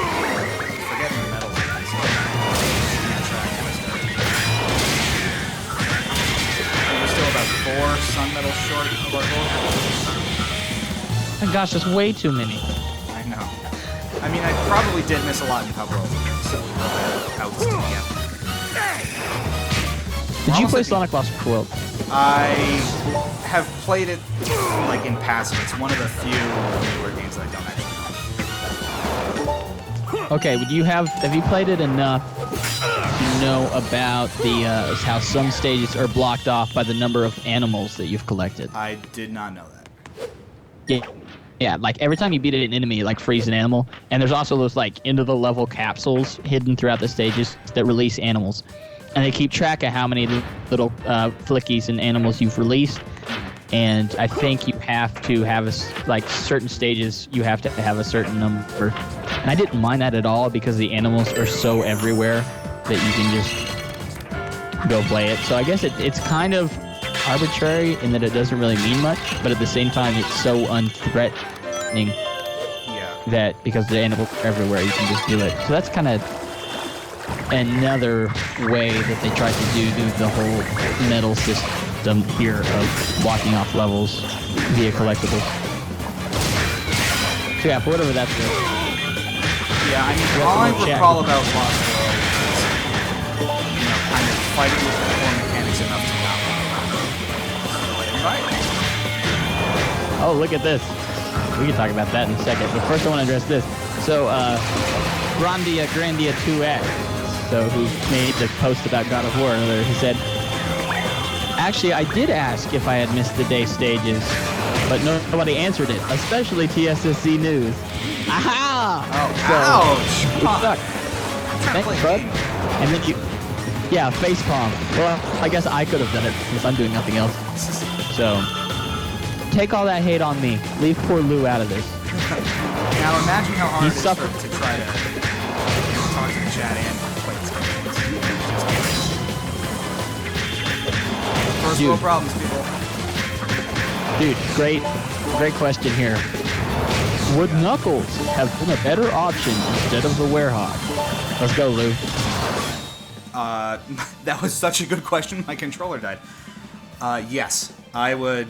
Sun metal short of our goal. Oh gosh, there's way too many. I know. I mean, I probably did miss a lot in Pub World, so Did you play Sonic Lost World? I have played it like in passing. It's one of the few newer games that I don't actually know. Okay, would you have you played it enough to know about the how some stages are blocked off by the number of animals that you've collected? I did not know that. Yeah, like every time you beat an enemy, like freeze an animal, and there's also those like end of the level capsules hidden throughout the stages that release animals, and they keep track of how many little flickies and animals you've released. And I think you have to have certain stages, you have to have a certain number. And I didn't mind that at all because the animals are so everywhere that you can just go play it. So I guess it's kind of arbitrary in that it doesn't really mean much, but at the same time it's so unthreatening that because the animals are everywhere, you can just do it. So that's kind of another way that they tried to do the whole medal system here of blocking off levels via collectibles. So yeah, for whatever that's worth. Yeah, I mean, all I recall about Lost World is, kind of fighting with the core mechanics enough to not fight. Oh, look at this. We can talk about that in a second, but first I want to address this. So, Grandia 2X, so who made the post about God of War earlier, he said, actually, I did ask if I had missed the day stages, but nobody answered it, especially TSSZ News. Aha! Oh, So, ouch! it sucked. Thanks, bud. And then you, yeah, facepalm. Well, I guess I could have done it since I'm doing nothing else. So, take all that hate on me. Leave poor Lou out of this. Now imagine how hard it is suffered. to try to talk to the chat and play this game. First world problems, people. Dude, great question here. Would Knuckles have been a better option instead of the Werehog? Let's go, Lou. That was such a good question. My controller died. Yes, I would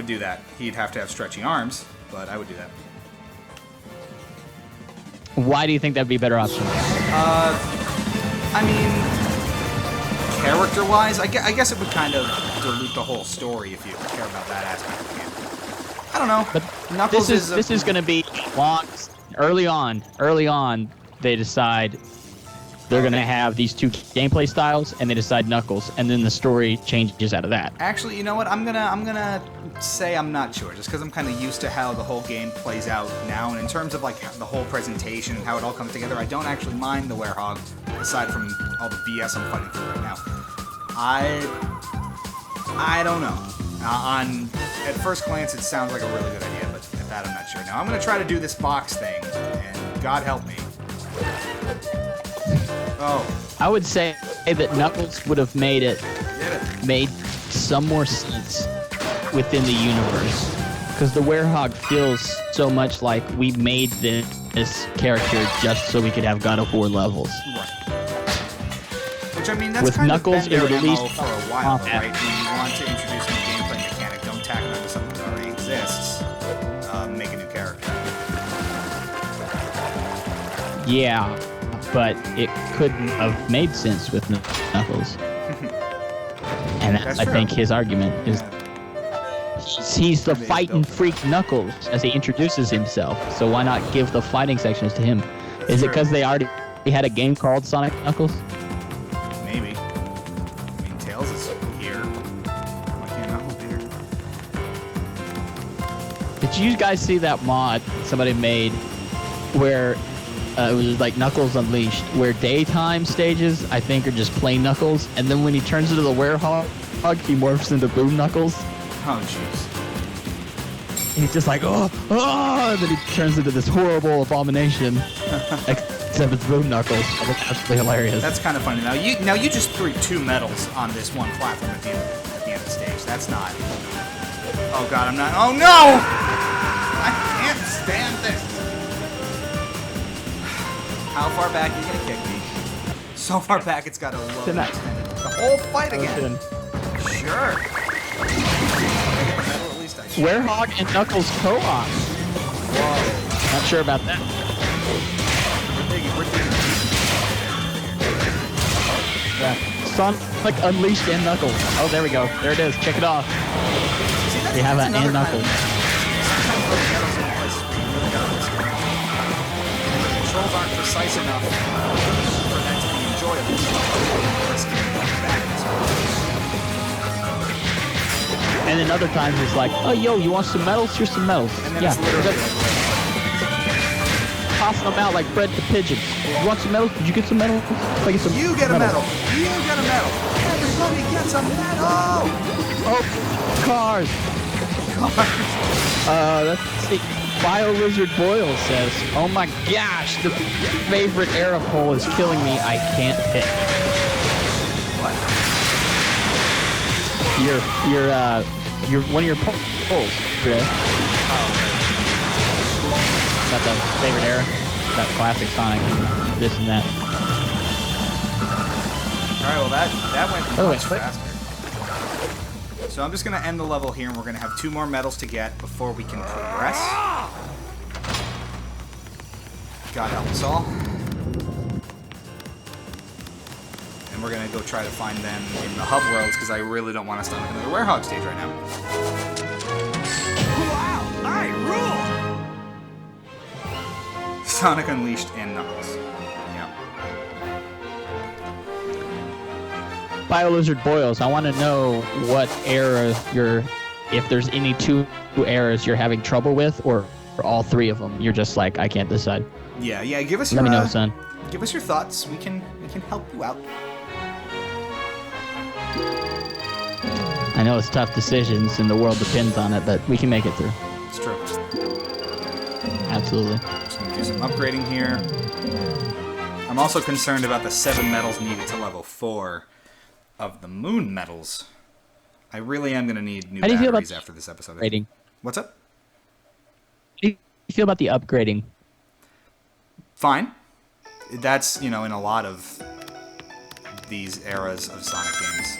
do that. He'd have to have stretchy arms, but I would do that. Why do you think that'd be a better option? I mean, character-wise, I guess it would kind of dilute the whole story if you care about that aspect of the game. I don't know. But Knuckles this is going to be long. Early on, they decide they're going to have these two gameplay styles, and they decide Knuckles, and then the story changes out of that. Actually, you know what? I'm gonna say I'm not sure, just because I'm kind of used to how the whole game plays out now, and in terms of like the whole presentation and how it all comes together, I don't actually mind the Werehog, aside from all the BS I'm fighting through right now. I don't know. At first glance, it sounds like a really good idea, but at that, I'm not sure. Now, I'm gonna try to do this box thing, and God help me. Oh. I would say that Knuckles would have made some more sense within the universe, because the Werehog feels so much like we made this character just so we could have God of War levels. Right. Which, I mean, that's with kind Knuckles, of been it would their at MO least for a while, right? When you want to introduce a new gameplay mechanic, don't tack it onto something that already exists. Make a new character. Yeah, but it couldn't have made sense with Knuckles. And that's I think his argument is he's the fighting freak Knuckles as he introduces himself. So why not give the fighting sections to him? Is it because they already had a game called Sonic Knuckles? Maybe. I mean, Tails is here. Why can't Knuckles be here? Did you guys see that mod somebody made where it was like Knuckles Unleashed, where daytime stages, I think, are just plain Knuckles, and then when he turns into the Werehog, he morphs into Boom Knuckles. Oh, jeez. He's just like, oh, and then he turns into this horrible abomination. Except it's Boom Knuckles. That's absolutely hilarious. That's kind of funny. Now you just threw 2 medals on this one platform at the end of the stage. That's not... Oh, God, I'm not... Oh, no! I can't stand this. How far back are you going to kick me? So far back, it's got to load and extend the whole fight again. Sure. At least I should. Werehog and Knuckles co-op. Whoa. Not sure about that. We're digging. Yeah. Sonic Unleashed and Knuckles. Oh, there we go. There it is. Check it off. See, we have an and Knuckles. Controls aren't precise enough for that to be enjoyable. And then other times it's like, oh, yo, you want some medals? Here's some medals. And then yeah. it's literally tossing them out like bread to pigeons. You want some medals? Did you get some medals? You get a medal. You get a medal. Everybody gets a medal. Oh, cars. Let's see. Bio Lizard Boyle says, oh my gosh, the favorite arrow pole is killing me. I can't hit. What? Your one of your poles, Chris. Oh. Got the favorite arrow. That classic Sonic. This and that. Alright, well that went much quick. faster. So I'm just going to end the level here, and we're going to have 2 more medals to get before we can progress. God help us all. And we're going to go try to find them in the hub worlds, because I really don't want to start another Werehog stage right now. Wow, I rule! Sonic Unleashed and Knuckles. Yeah. BioLizard Boils, I want to know what era if there's any two eras you're having trouble with, or all three of them. You're just like, I can't decide. Yeah. Give us Let me know, son. Give us your thoughts. We can help you out. I know it's tough decisions and the world depends on it, but we can make it through. It's true. Absolutely. Just gonna do some upgrading here. I'm also concerned about the 7 medals needed to level 4 of the moon medals. I really am gonna need new batteries after this episode. Upgrading? What's up? How do you feel about the upgrading? Fine. That's, in a lot of these eras of Sonic games.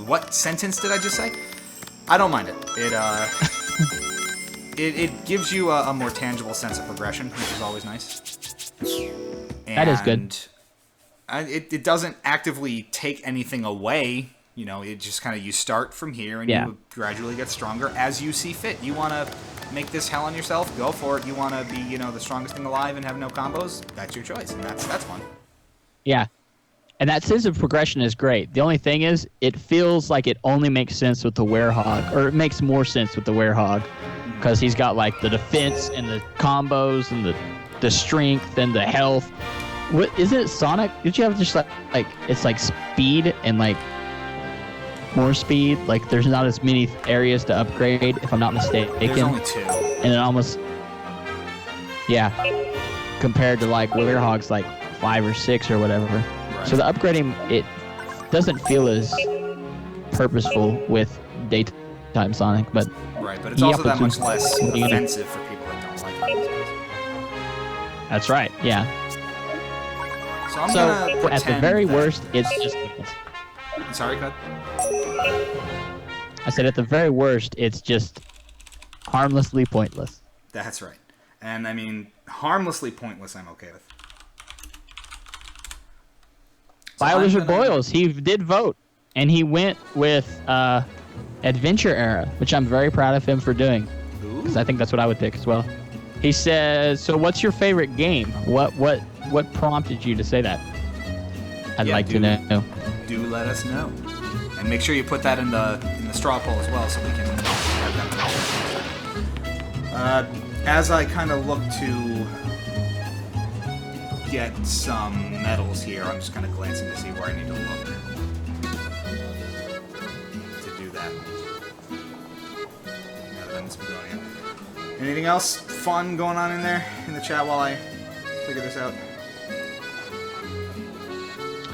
What sentence did I just say? I don't mind it. It gives you a more tangible sense of progression, which is always nice. That is good. It doesn't actively take anything away. It just kind of, you start from here and you gradually get stronger as you see fit. You want to make this hell on yourself? Go for it. You want to be, the strongest thing alive and have no combos? That's your choice, and that's fun. Yeah. And that sense of progression is great. The only thing is, it feels like it only makes sense with the Werehog, or it makes more sense with the Werehog, because he's got like the defense and the combos and the strength and the health. What is it, Sonic? Did you have just like it's like speed and like more speed? Like there's not as many areas to upgrade, if I'm not mistaken. There's only 2. And it almost, compared to like Werehog's like 5 or 6 or whatever. Right. So the upgrading, it doesn't feel as purposeful with daytime Sonic, but it's also that much less offensive for people that don't like it. That's right. Yeah. So I'm gonna at the very worst, it's just. Sorry, go ahead. I said at the very worst, it's just harmlessly pointless. That's right. And I mean, harmlessly pointless, I'm okay with. So BioLizard Boils, he did vote, and he went with Adventure Era, which I'm very proud of him for doing, because I think that's what I would pick as well. He says, "So, what's your favorite game? What prompted you to say that? I'd like to know." Do let us know, and make sure you put that in the straw poll as well, so we can have that. As I kind of look to get some medals here, I'm just kind of glancing to see where I need to look to do that. Anything else fun going on in there in the chat while I figure this out?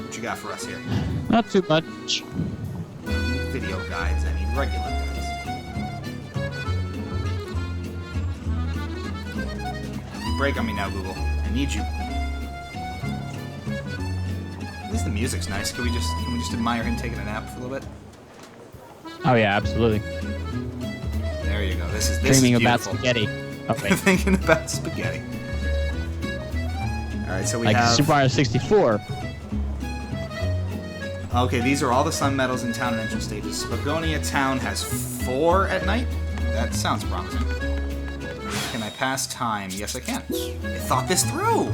What you got for us here? Not too much. Video guides, I need regular guides. You break on me now, Google. I need you. At least the music's nice. Can we just admire him taking a nap for a little bit? Oh yeah, absolutely. There you go. This is dreaming beautiful. about spaghetti. Okay. Thinking about spaghetti. All right, so we like have Super Mario 64. Okay, these are all the sun medals in town and entrance stages. Spagonia Town has 4 at night? That sounds promising. Can I pass time? Yes, I can. I thought this through!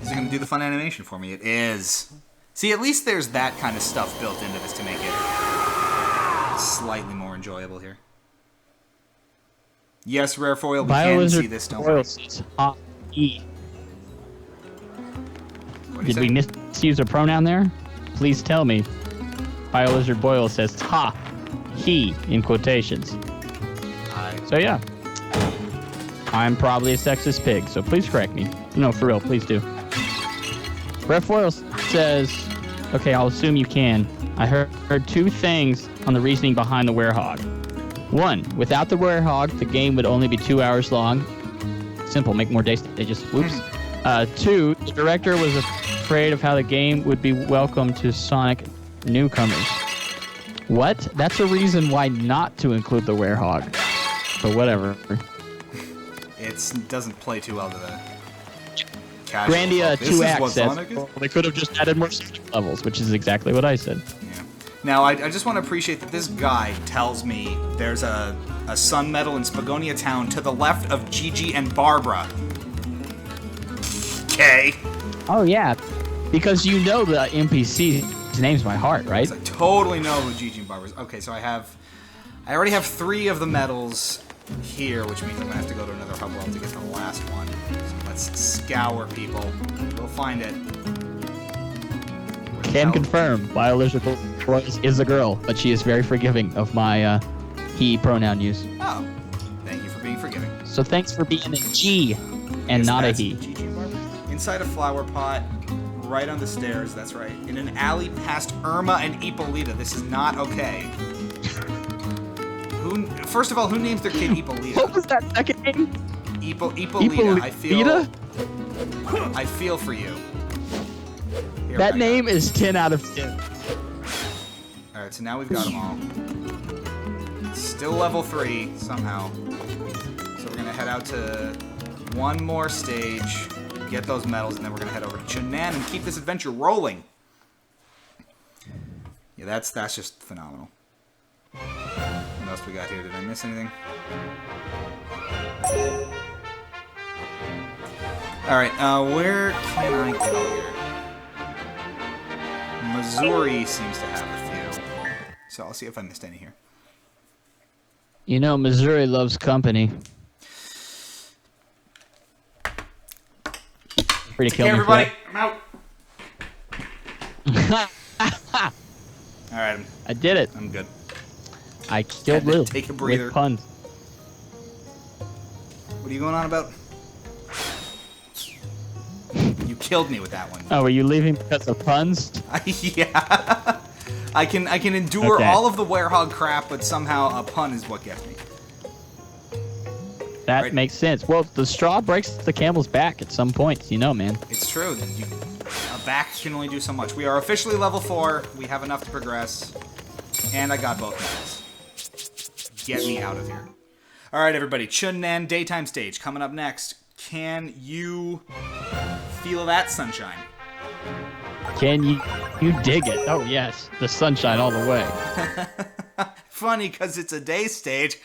Is it going to do the fun animation for me? It is. See, at least there's that kind of stuff built into this to make it slightly more enjoyable here. Yes, Rare Foil, we can see this, don't worry. Did we misuse a pronoun there? Please tell me. BioLizard Boyle says ha, he, in quotations. So yeah. I'm probably a sexist pig, so please correct me. No, for real, please do. Ref Foil says, okay, I'll assume you can. I heard 2 things on the reasoning behind the Werehog. 1, without the Werehog, the game would only be 2 hours long. Simple, make more day stages. Whoops. 2, the director was afraid of how the game would be welcome to Sonic newcomers. What? That's a reason why not to include the Werehog. But whatever. It doesn't play too well to the casual. Grandia 2X says, well, they could have just added more levels, which is exactly what I said. Yeah. Now, I just want to appreciate that this guide tells me there's a sun medal in Spagonia Town to the left of Gigi and Barbara. K. Oh yeah, because you know the NPC's name's by heart, right? I totally know who Gigi Barber is. Okay, so I already have 3 of the medals here, which means I'm gonna have to go to another hub world to get the last one. So let's scour, people. We'll find it. Can confirm, biological voice is a girl, but she is very forgiving of my he pronoun use. Oh, thank you for being forgiving. So thanks for being a G and Yes, not a that's he. Gigi Barber. Inside a flower pot, right on the stairs. That's right. In an alley past Irma and Ippolita. This is not okay. First of all, who names their kid Ippolita? What was that second name? Ippolita. I feel for you. Here, that name is 10 out of 10. Alright, so now we've got them all. Still level 3, somehow. So we're gonna head out to one more stage, get those medals, and then we're gonna head over to Chunan and keep this adventure rolling. Yeah, that's just phenomenal. What else we got here? Did I miss anything? Alright, where can I go here? Missouri seems to have a few. So I'll see if I missed any here. You know, Missouri loves company. Free to kill me, everybody, I'm out. All right, I did it. I'm good. I killed Lou. Take a breather. With puns. What are you going on about? You killed me with that one. Oh, were you leaving because of puns? Yeah. I can endure Okay. all of the werehog crap, but somehow a pun is what gets me. That Right. makes sense. Well, the straw breaks the camel's back at some points, you know, man. It's true. A back can only do so much. We are officially level 4. We have enough to progress. And I got both medals. Get me out of here. All right, everybody. Chunnan daytime stage coming up next. Can you feel that sunshine? Can you dig it? Oh, yes. The sunshine all the way. Funny, because it's a day stage.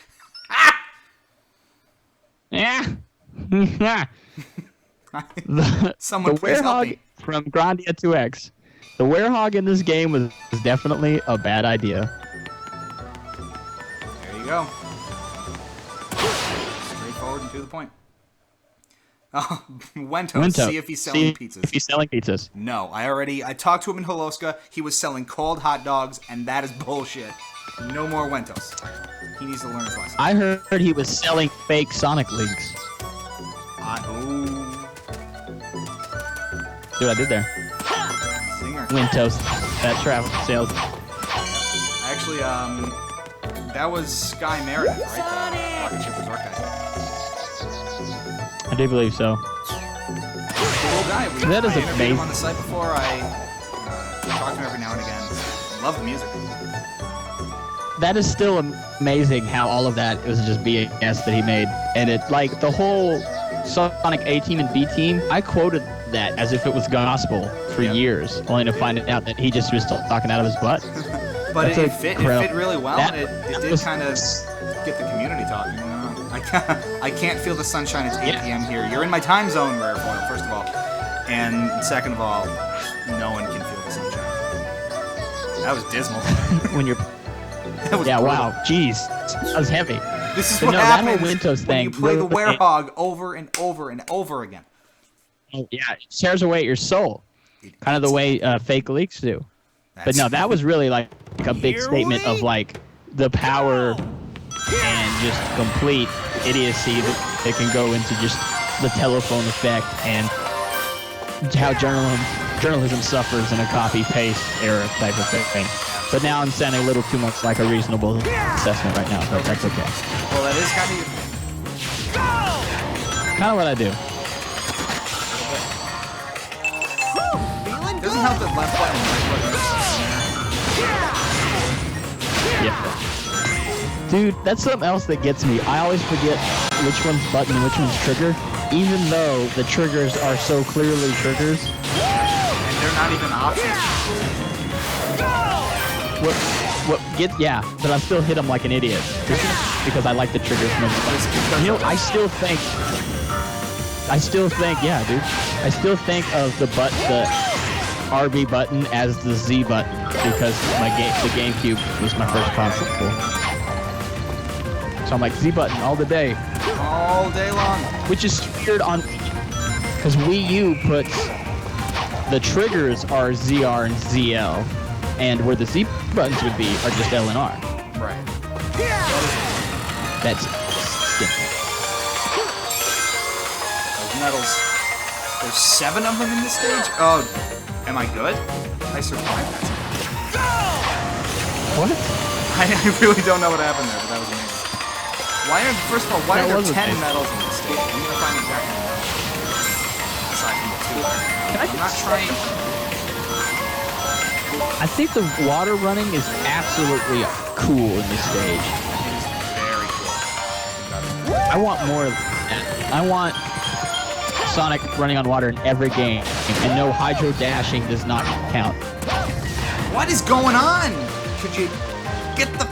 Yeah. Someone the please help werehog me. from Grandia 2X. The werehog in this game was definitely a bad idea. There you go. Straightforward and to the point. Oh, Wento, see if he's selling pizzas. If he's selling pizzas. No, I talked to him in Holoska. He was selling cold hot dogs, and that is bullshit. No more Wentos. He needs to learn his lesson. I heard he was selling fake Sonic Leagues. Ooh. See what I did there? Singer. Wintoast. That travel sales. Actually, that was Sky Meredith, right? The Rocket Ship Resort guy. I do believe so. Cool guy. That is I interviewed him amazing. on the site before. I talk to him every now and again. Love the music. That is still amazing how all of that was just BS that he made. And it, like, the whole Sonic A Team and B Team, I quoted that as if it was gospel for years, only to find out that he just was talking out of his butt. But That's it fit really well. That- It did kind of get the community talking. You know? I can't feel the sunshine. It's 8 p.m. here. You're in my time zone, Rarefoil, first of all. And second of all, no one can feel the sunshine. That was dismal. When you're... That was Yeah, brutal. wow. Jeez. That was heavy. This is But what no, that whole happens Wintoast when you thing play the really- werehog over and over and over again. Oh, yeah, it tears away your soul. Kind of the way fake leaks do. But no, that was really like a big statement of like the power and just complete idiocy that it can go into just the telephone effect and how journalism suffers in a copy-paste era type of thing. But now I'm sounding a little too much like a reasonable assessment right now, but that's okay. Well, that is kind of Kind of what I do. It doesn't help that left button and right button. Yeah. Dude, that's something else that gets me. I always forget which one's button and which one's trigger, even though the triggers are so clearly triggers. And they're not even options. Yeah, but I still hit them like an idiot. Because I like the triggers most. You know, I still think I still think, yeah, dude. I still think of the RB button as the Z button because the GameCube was my first console. So I'm like Z button all the day. All day long. Which is weird on because Wii U puts the triggers are ZR and ZL, and where the Z buttons would be are just L and R. Right. That's Those medals. There's 7 of them in this stage? Oh, am I good? I survived that. what? I really don't know what happened there, but that was amazing. First of all, why are there 10 medals in this stage? I'm gonna find exactly what. Aside from the 2. I'm not trying. I think the water running is absolutely cool in this stage. It is very cool. I want more of that. I want Sonic running on water in every game, and no hydro dashing does not count. What is going on? Could you get the?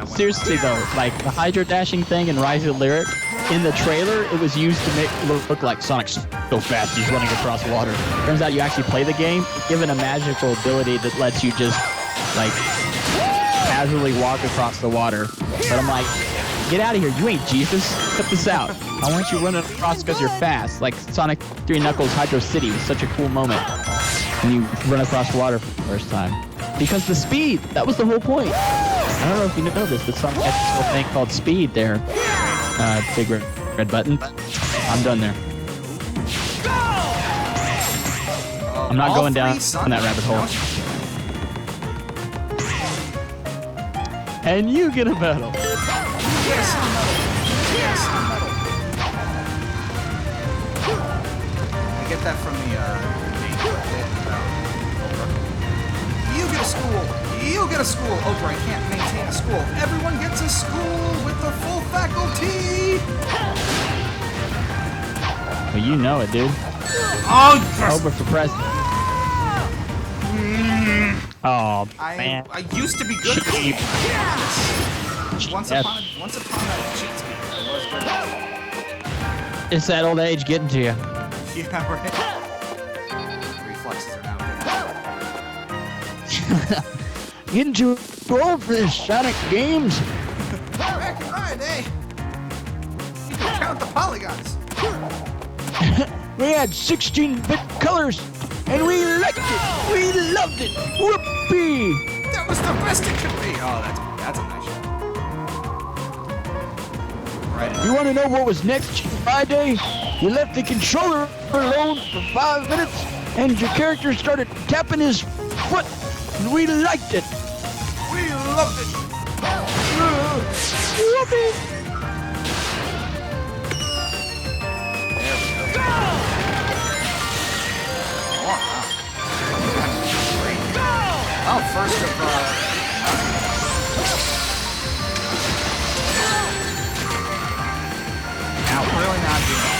Seriously though, like the hydro dashing thing in Rise of Lyric, in the trailer, it was used to make look like Sonic's so fast he's running across water. Turns out you actually play the game, given a magical ability that lets you just like casually walk across the water. But I'm like, get out of here, you ain't Jesus. Cut this out. I want you running across because you're fast. Like Sonic 3 Knuckles Hydro City was such a cool moment when you run across water for the first time. Because the speed, that was the whole point. I don't know if you know this, but Sonic has this whole thing called speed there. Big red button. I'm done there. I'm not going down that rabbit hole. And you get a medal. Yes, medal. I get that from the You get a school. You get a school. Oprah, I can't maintain a school. Everyone gets a school with the full faculty. Well, you know it, dude. Oh, yes. Oprah for president. Oh, man. I used to be good at this game. Yes. Once upon a cheat speed, I was good. It's that old age getting to you. Yeah, right. Reflexes are now good. Getting too old for this Sonic games. Back in my day, you could count the polygons. We had 16-bit colors, and we liked it. We loved it. Whoopee! That was the best it could be. Oh, that's a nice shot. Right. You want to know what was next Friday? You left the controller alone for 5 minutes, and your character started tapping his foot, and we liked it. We loved it. Whoopee! Oh, first of now really not doing it.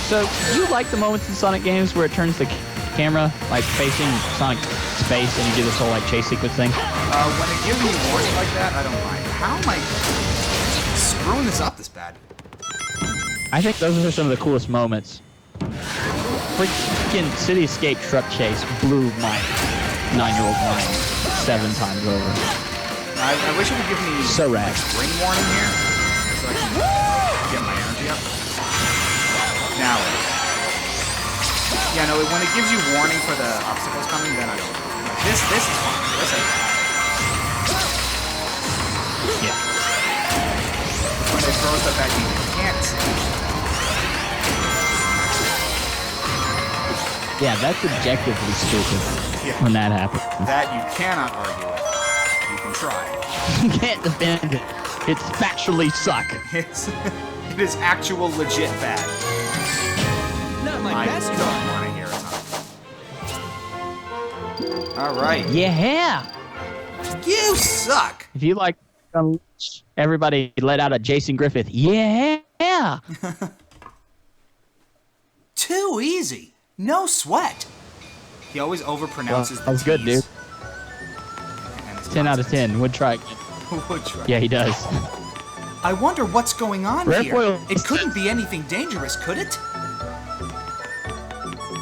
So, do you like the moments in Sonic games where it turns the camera like facing Sonic space and you do this whole like chase sequence thing? When it gives me warning like that, I don't mind. How am I screwing this up this bad? I think those are some of the coolest moments. Freaking Cityscape truck chase blew my 9-year-old mind 7 times over. I wish it would give me so rad. Ring warning here, so I can get my energy up. Now, yeah, no, when it gives you warning for the obstacles coming, then I don't. Like this is fine. This is Yeah. when it throws stuff at you can't see. Yeah, that's objectively stupid when that happens. That you cannot argue with. You can try. You can't defend it. It's factually suck. It is actual legit bad. Not my I best don't one. want to hear it. All right. Yeah. You suck. If you like, everybody let out a Jason Griffith. Yeah. Too easy. No sweat. He always overpronounces That was good, dude. 10 out of 10. Would try again. Would try. Yeah, he does. I wonder what's going on Rare here. foil. It couldn't be anything dangerous, could it?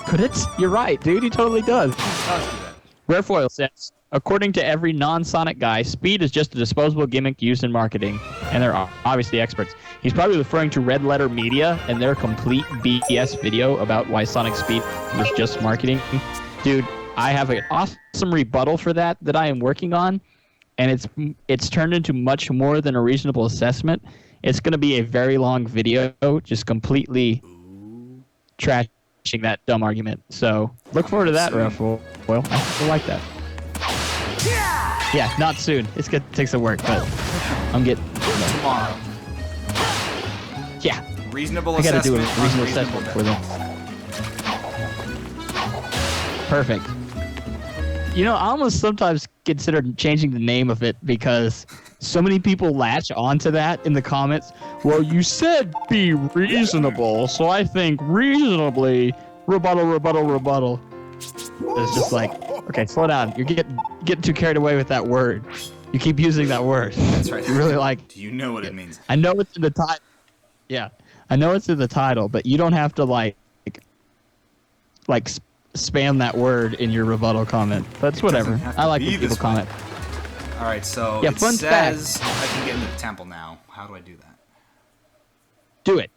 Could it? You're right, dude. He totally does. Does do that. Rare foil says, according to every non-Sonic guy, speed is just a disposable gimmick used in marketing, and they're obviously experts. He's probably referring to Red Letter Media and their complete BS video about why Sonic Speed was just marketing. Dude, I have an awesome rebuttal for that I am working on, and it's turned into much more than a reasonable assessment. It's going to be a very long video, just completely trashing that dumb argument. So look forward to that, Rare Foil. I like that. Yeah, not soon. It's gonna take some work, but I'm getting Tomorrow. Yeah. Reasonable I gotta do assessment. a reasonable unreasonable assessment for this. Perfect. You know, I almost sometimes consider changing the name of it because so many people latch onto that in the comments. Well, you said be reasonable, so I think reasonably rebuttal. It's just like, okay, slow down. You're getting too carried away with that word. You keep using that word. That's right. You really like. Do you know what it means? I know it's in the title. Yeah, I know it's in the title, but you don't have to like spam that word in your rebuttal comment. That's whatever. I like when people comment. All right, so Yeah, it fun says I can get into the temple now. How do I do that? Do it,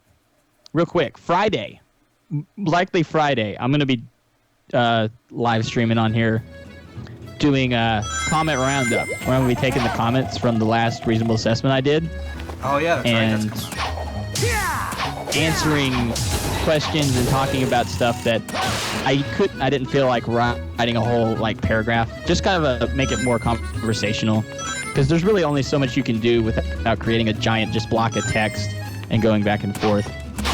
real quick. Friday, likely Friday. I'm gonna be live streaming on here, doing a comment roundup. Where I'm gonna be taking the comments from the last reasonable assessment I did. Oh yeah, that's and right. That's coming up. answering questions and talking about stuff that I didn't feel like writing a whole paragraph. Just kind of make it more conversational, because there's really only so much you can do without creating a giant just block of text and going back and forth.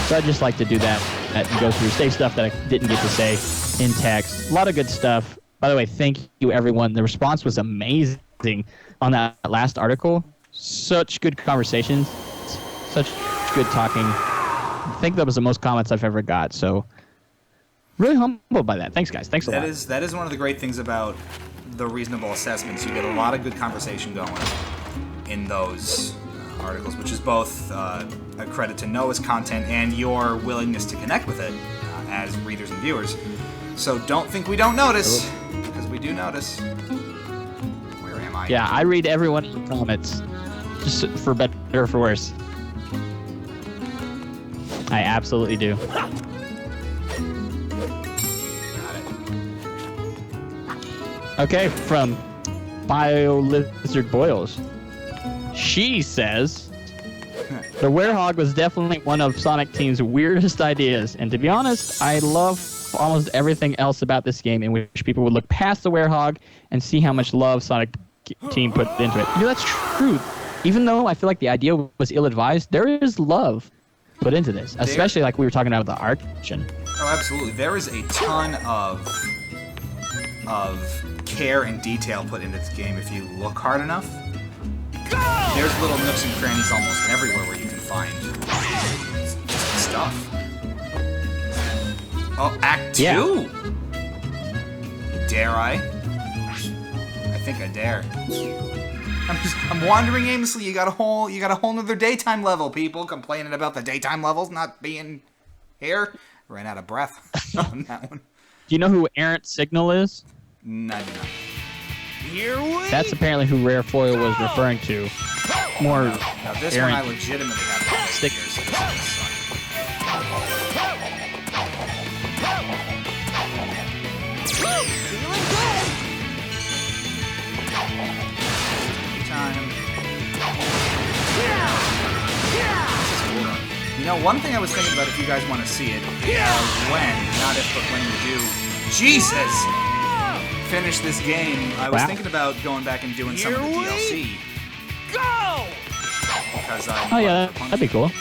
So I just like to do that and go through, say stuff that I didn't get to say in text. A lot of good stuff. By the way, thank you everyone. The response was amazing on that last article. Such good conversations, such good talking. I think that was the most comments I've ever got. So really humbled by that. Thanks, guys. Thanks a lot. That is one of the great things about the reasonable assessments. You get a lot of good conversation going in those articles, which is both a credit to Noah's content and your willingness to connect with it as readers and viewers. So don't think we don't notice, because we do notice. Where am I? Yeah, I read every one of your comments, just for better or for worse. I absolutely do. Got it. Okay, from BioLizard Boils. She says, the Werehog was definitely one of Sonic Team's weirdest ideas, and to be honest, I love almost everything else about this game in which people would look past the Werehog and see how much love Sonic Team put into it. You know, that's true. Even though I feel like the idea was ill-advised, there is love put into this, especially like we were talking about the art section. Oh, absolutely. There is a ton of care and detail put into this game if you look hard enough. There's little nooks and crannies almost everywhere where you can find stuff. Oh, Act 2? Yeah. Dare I? I think I dare. I'm wandering aimlessly. You got a whole nother daytime level, people complaining about the daytime levels not being here. Ran out of breath on that one. Do you know who Errant Signal is? No, I do not. That's apparently who Rare Foil was referring to. More Now this Errant one I legitimately have to Stick. here, so this is time. You know, one thing I was thinking about, if you guys want to see it, when, not if, but when you do, Jesus, finish this game, I was thinking about going back and doing some of the DLC. Go! Because Oh yeah, that'd be cool. a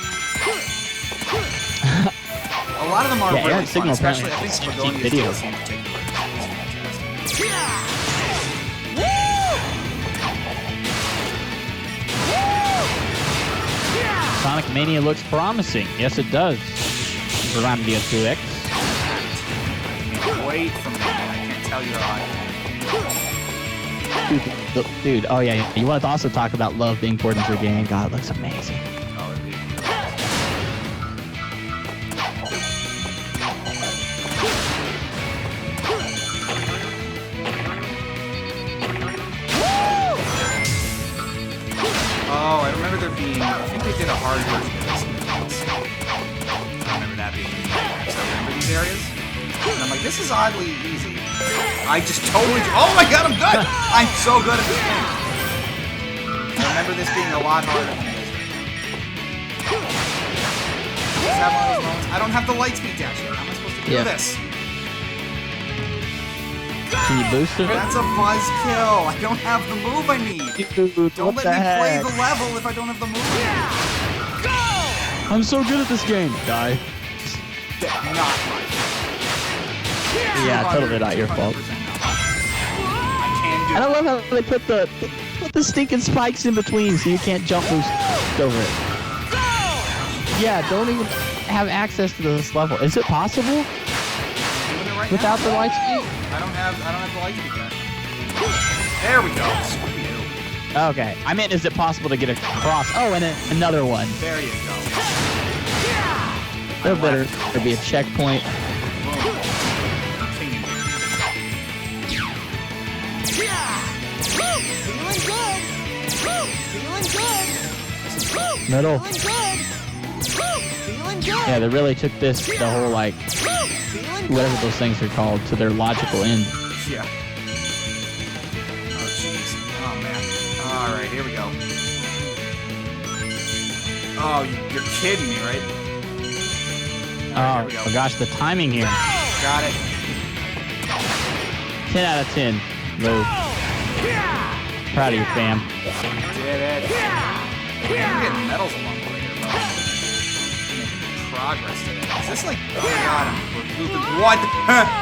lot of them are Yeah, really Errant fun, Signal especially I apparently think has Spagonia's videos. DLC in particular is fantastic. Sonic Mania looks promising. Yes, it does. Randia 2X. Wait for me, I can't tell you how I Dude, oh yeah, you want to also talk about love being poured into a game. God, it looks amazing. hard version of this. I remember that being the nightmare. So I remember these areas. And I'm like, this is oddly easy. I just totally... Oh my god, I'm good! I'm so good at this game. I remember this being a lot harder than it is right now. Just have one of those moments. I don't have the light speed dash here. How am I supposed to do this? Can you boost it? That's a buzzkill. I don't have the move I need. Dude, Don't what let me the play heck? the level if I don't have the move I I'm so good at this game. Die. need. Not my Yeah, totally not your fault. 200% not. I can do And I love how they put the stinking spikes in between so you can't jump boost over it. Yeah, don't even have access to this level. Is it possible doing it right without now. the light speed? I don't have the light speed dash. There we go. Screw you. Okay. I meant, is it possible to get across? Oh, and then another one. There you go. There better be a checkpoint. Boom. King. Feeling good. Feeling good. Middle. Feeling good. Feeling good. Yeah, they really took this, the whole, like, Feeling good. whatever those things are called, to their logical end. Yeah. Oh jeez. Oh man. All right, here we go. Oh, you're kidding me, right? All right, here we go. Oh gosh, the timing here. Got it. 10 out of 10. Low. Proud of you, fam. Did it. We're getting medals along the way here, bro. Making progress today. Is this like... Oh my god, we're looping... What?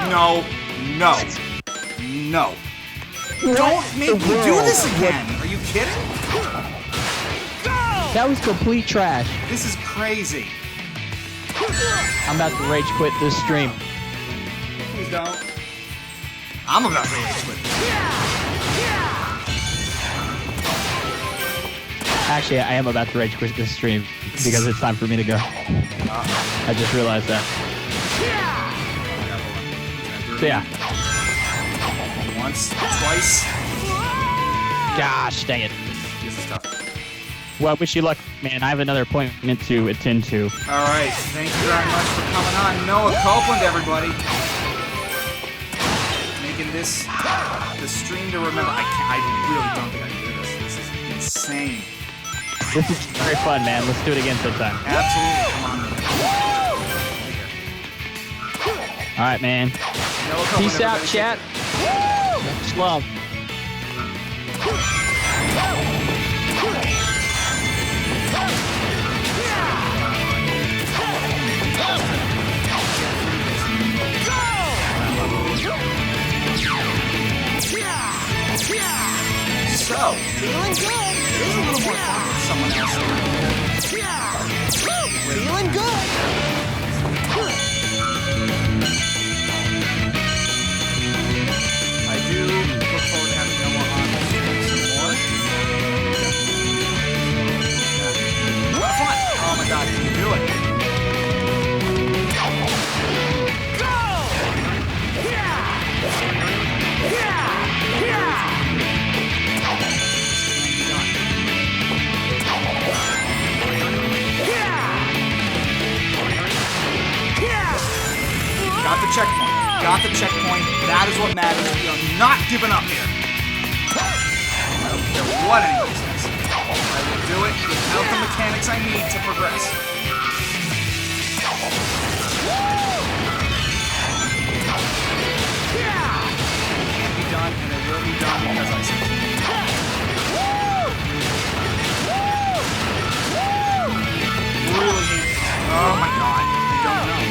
No. No. No. Don't make me do this again. Are you kidding? That was complete trash. This is crazy. I'm about to rage quit this stream. Please don't. I'm about to rage quit. Actually, I am about to rage quit this stream because it's time for me to go. I just realized that. So yeah. Once, twice. Gosh, dang it. This is tough. Well, wish you luck, man. I have another appointment to attend to. All right. Thank you very much for coming on. Noah Copeland, everybody. Making this the stream to remember. I really don't think I can do this. This is insane. This is very fun, man. Let's do it again sometime. Absolutely. Come on. All right, man. Noah Copeland, Peace out, everybody. chat. Much love. So, Feeling good. it is a little more fun with someone else around here. Feeling good. I do look forward to having Noah on the stream some more. Yeah. Have fun! Oh my god, you can do it. Got the checkpoint. Got the checkpoint. That is what matters. We are not giving up here. I don't care what anybody says. I will do it without the mechanics I need to progress. It can be done, and it will be done because I said so. Really hate this. Oh my god. I don't know.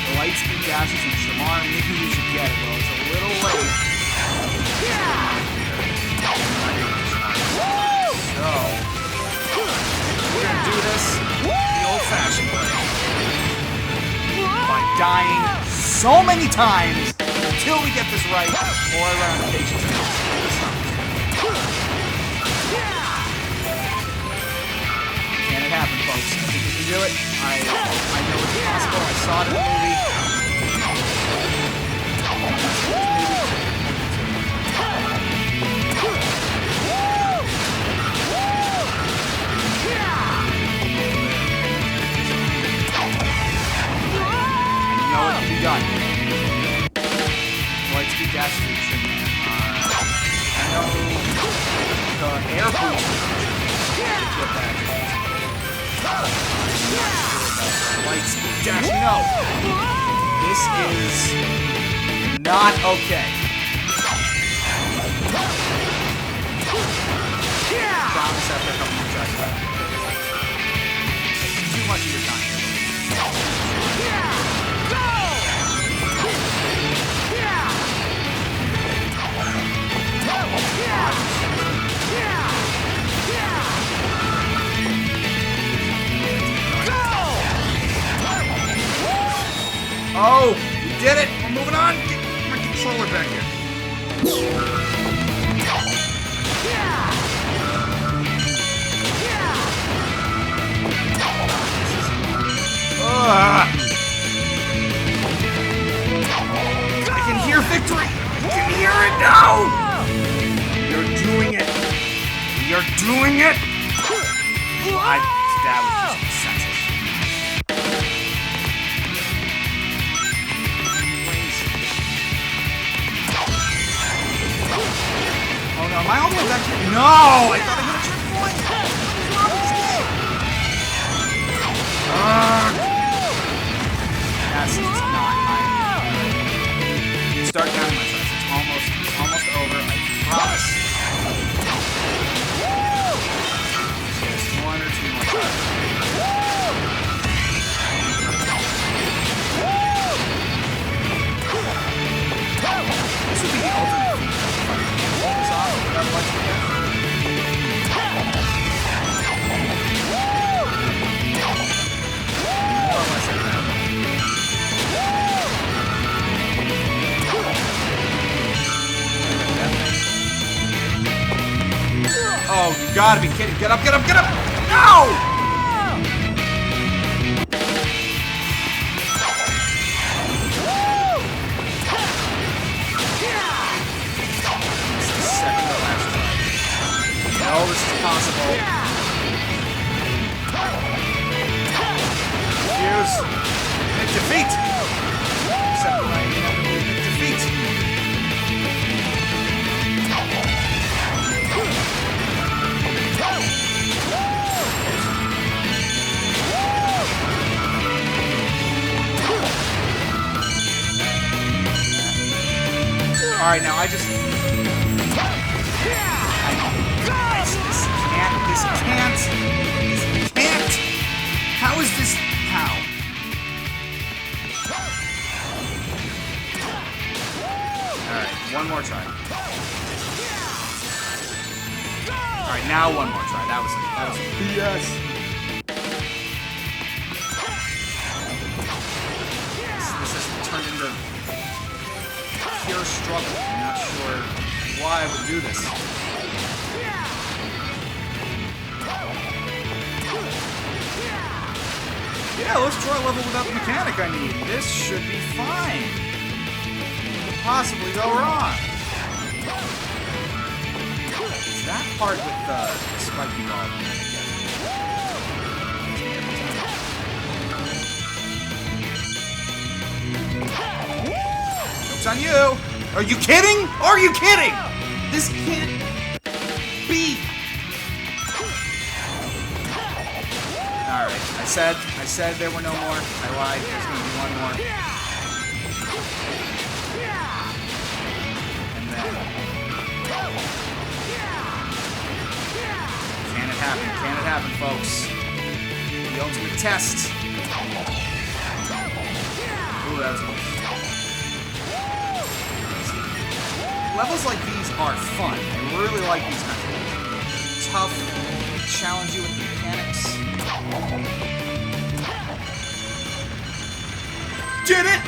The light speed dashes and Shamar, maybe you should get it, well, it's a little late. So, we're gonna do this the old-fashioned way. By dying so many times until we get this right, or I run out of patience. Can it happen, folks? I think we can do it. I know it's possible. I saw it in the movie. Dash, no. This is not okay. Promise after a couple more tries. Too much of your time. Oh, we did it! We're moving on! Get my controller back here. I can hear victory! I can hear it now! You're doing it! You're doing it! That was just senseless. Oh no, my ultimate was actually. No! I thought I hit a checkpoint! Yes, it's not. Start counting my tries. It's almost over. I promise. Just one or two more tries. This would be the ultimate feat. Pull this off without much again. More or less like that. Oh, you gotta be kidding. Get up, get up, get up! No! This is the second to last try. No, this is possible. Fuse. Hit defeat! Except when I inevitably hit defeat. All right, now I just. This can't. How is this? How? All right, one more try. All right, now one more try. That was BS. This has turned into pure struggle. I'm not sure why I would do this. Yeah, let's try a level without the mechanic I need. This should be fine. What could possibly go wrong? It's that part with the spiky ball. Joke's on you! Are you kidding? Are you kidding? This can't be. Alright, I said there were no more. I lied. There's gonna be one more. And then. Can it happen? Can it happen, folks? The ultimate test. Ooh, that was close. Levels like these are fun. I really like these kinds of levels. Tough, challenge you with the mechanics. Did it!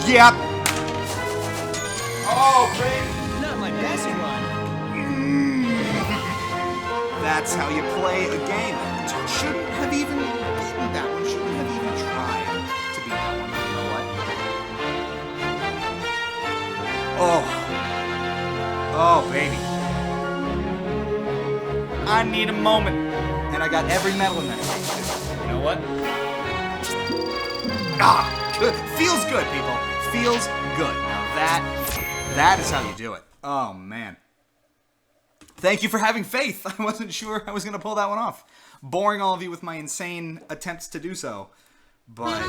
Yep. Oh, baby. Not my best run. That's how you play a game. Shouldn't have even beaten that one. Shouldn't have even tried to beat that one. You know what? Oh, baby. I need a moment. And I got every medal in that. You know what? Ah, good. Feels good, people. Feels good. Now that is how you do it. Oh, man. Thank you for having faith. I wasn't sure I was going to pull that one off. Boring all of you with my insane attempts to do so. But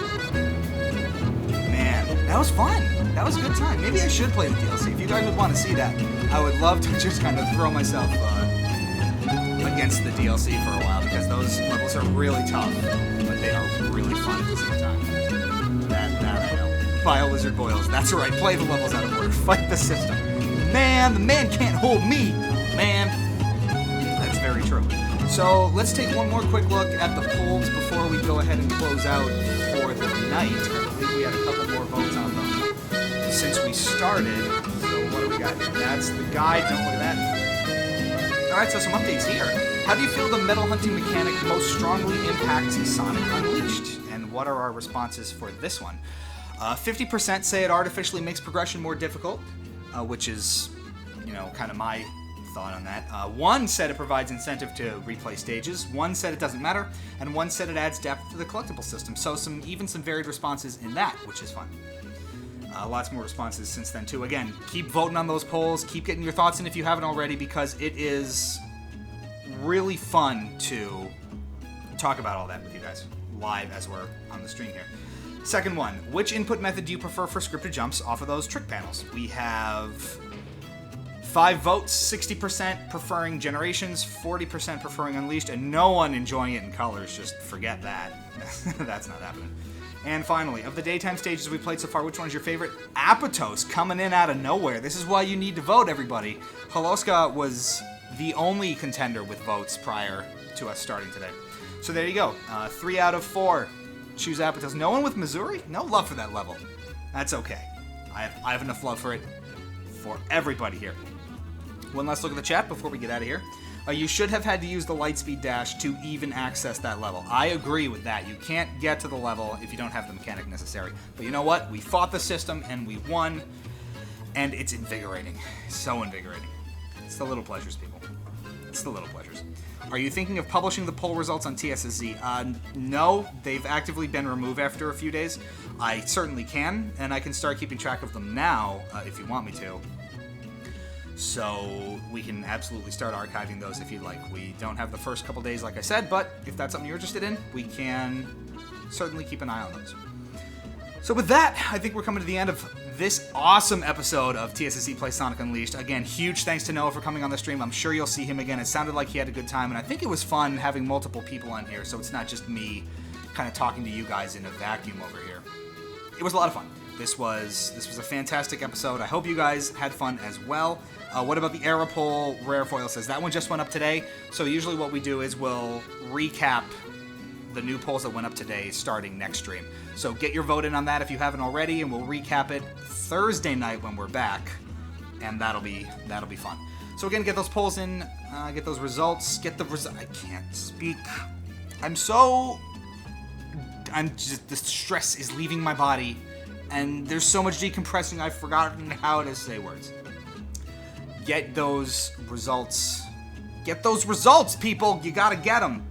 man, that was fun. That was a good time. Maybe I should play the DLC. If you guys would want to see that, I would love to just kind of throw myself against the DLC for a while, because those levels are really tough, but they are really fun at the same time. That I know. BioLizard boils. That's right. Play the levels out of order. Fight the system. Man, the man can't hold me. Man. That's very true. So let's take one more quick look at the polls before we go ahead and close out for the night. I believe we had a couple more votes on them since we started. So what do we got here? That's the guide. Don't look at that. Alright, so some updates here. How do you feel the metal hunting mechanic most strongly impacts Sonic Unleashed? And what are our responses for this one? 50% say it artificially makes progression more difficult, which is, kind of my thought on that. One said it provides incentive to replay stages. One said it doesn't matter. And one said it adds depth to the collectible system. So even some varied responses in that, which is fun. Lots more responses since then, too. Again, keep voting on those polls. Keep getting your thoughts in if you haven't already, because it is really fun to talk about all that with you guys live as we're on the stream here. Second one, which input method do you prefer for scripted jumps off of those trick panels? We have 5 votes, 60% preferring Generations, 40% preferring Unleashed, and no one enjoying it in colors. Just forget that. That's not happening. And finally, of the daytime stages we played so far, which one is your favorite? Apatow coming in out of nowhere. This is why you need to vote, everybody. Holoska was the only contender with votes prior to us starting today. So there you go. 3 out of 4 choose Apatow. No one with Missouri? No love for that level. That's okay. I have enough love for it for everybody here. One last look at the chat before we get out of here. You should have had to use the Lightspeed Dash to even access that level. I agree with that. You can't get to the level if you don't have the mechanic necessary. But you know what? We fought the system and we won, and it's invigorating. So invigorating. It's the little pleasures, people. It's the little pleasures. Are you thinking of publishing the poll results on TSSZ? No, they've actively been removed after a few days. I certainly can, and I can start keeping track of them now if you want me to. So we can absolutely start archiving those if you'd like. We don't have the first couple days, like I said, but if that's something you're interested in, we can certainly keep an eye on those. So with that, I think we're coming to the end of this awesome episode of TSSZ Play Sonic Unleashed. Again, huge thanks to Noah for coming on the stream. I'm sure you'll see him again. It sounded like he had a good time, and I think it was fun having multiple people on here, so it's not just me kind of talking to you guys in a vacuum over here. It was a lot of fun. This was a fantastic episode. I hope you guys had fun as well. What about the Era poll? Rare Foil says that one just went up today. So usually what we do is we'll recap the new polls that went up today starting next stream. So get your vote in on that if you haven't already, and we'll recap it Thursday night when we're back, and that'll be fun. So again, get those polls in, get those results, I can't speak. The stress is leaving my body, and there's so much decompressing I've forgotten how to say words. Get those results. Get those results, people. You gotta get them.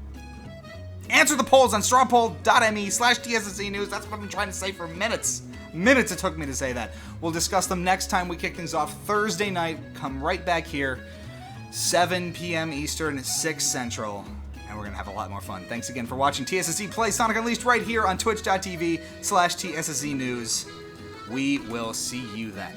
Answer the polls on strawpoll.me/TSSZ News. That's what I've been trying to say for minutes. Minutes it took me to say that. We'll discuss them next time we kick things off Thursday night. Come right back here, 7 p.m. Eastern, 6 Central, and we're going to have a lot more fun. Thanks again for watching TSSZ Play Sonic Unleashed right here on twitch.tv/TSSZ News. We will see you then.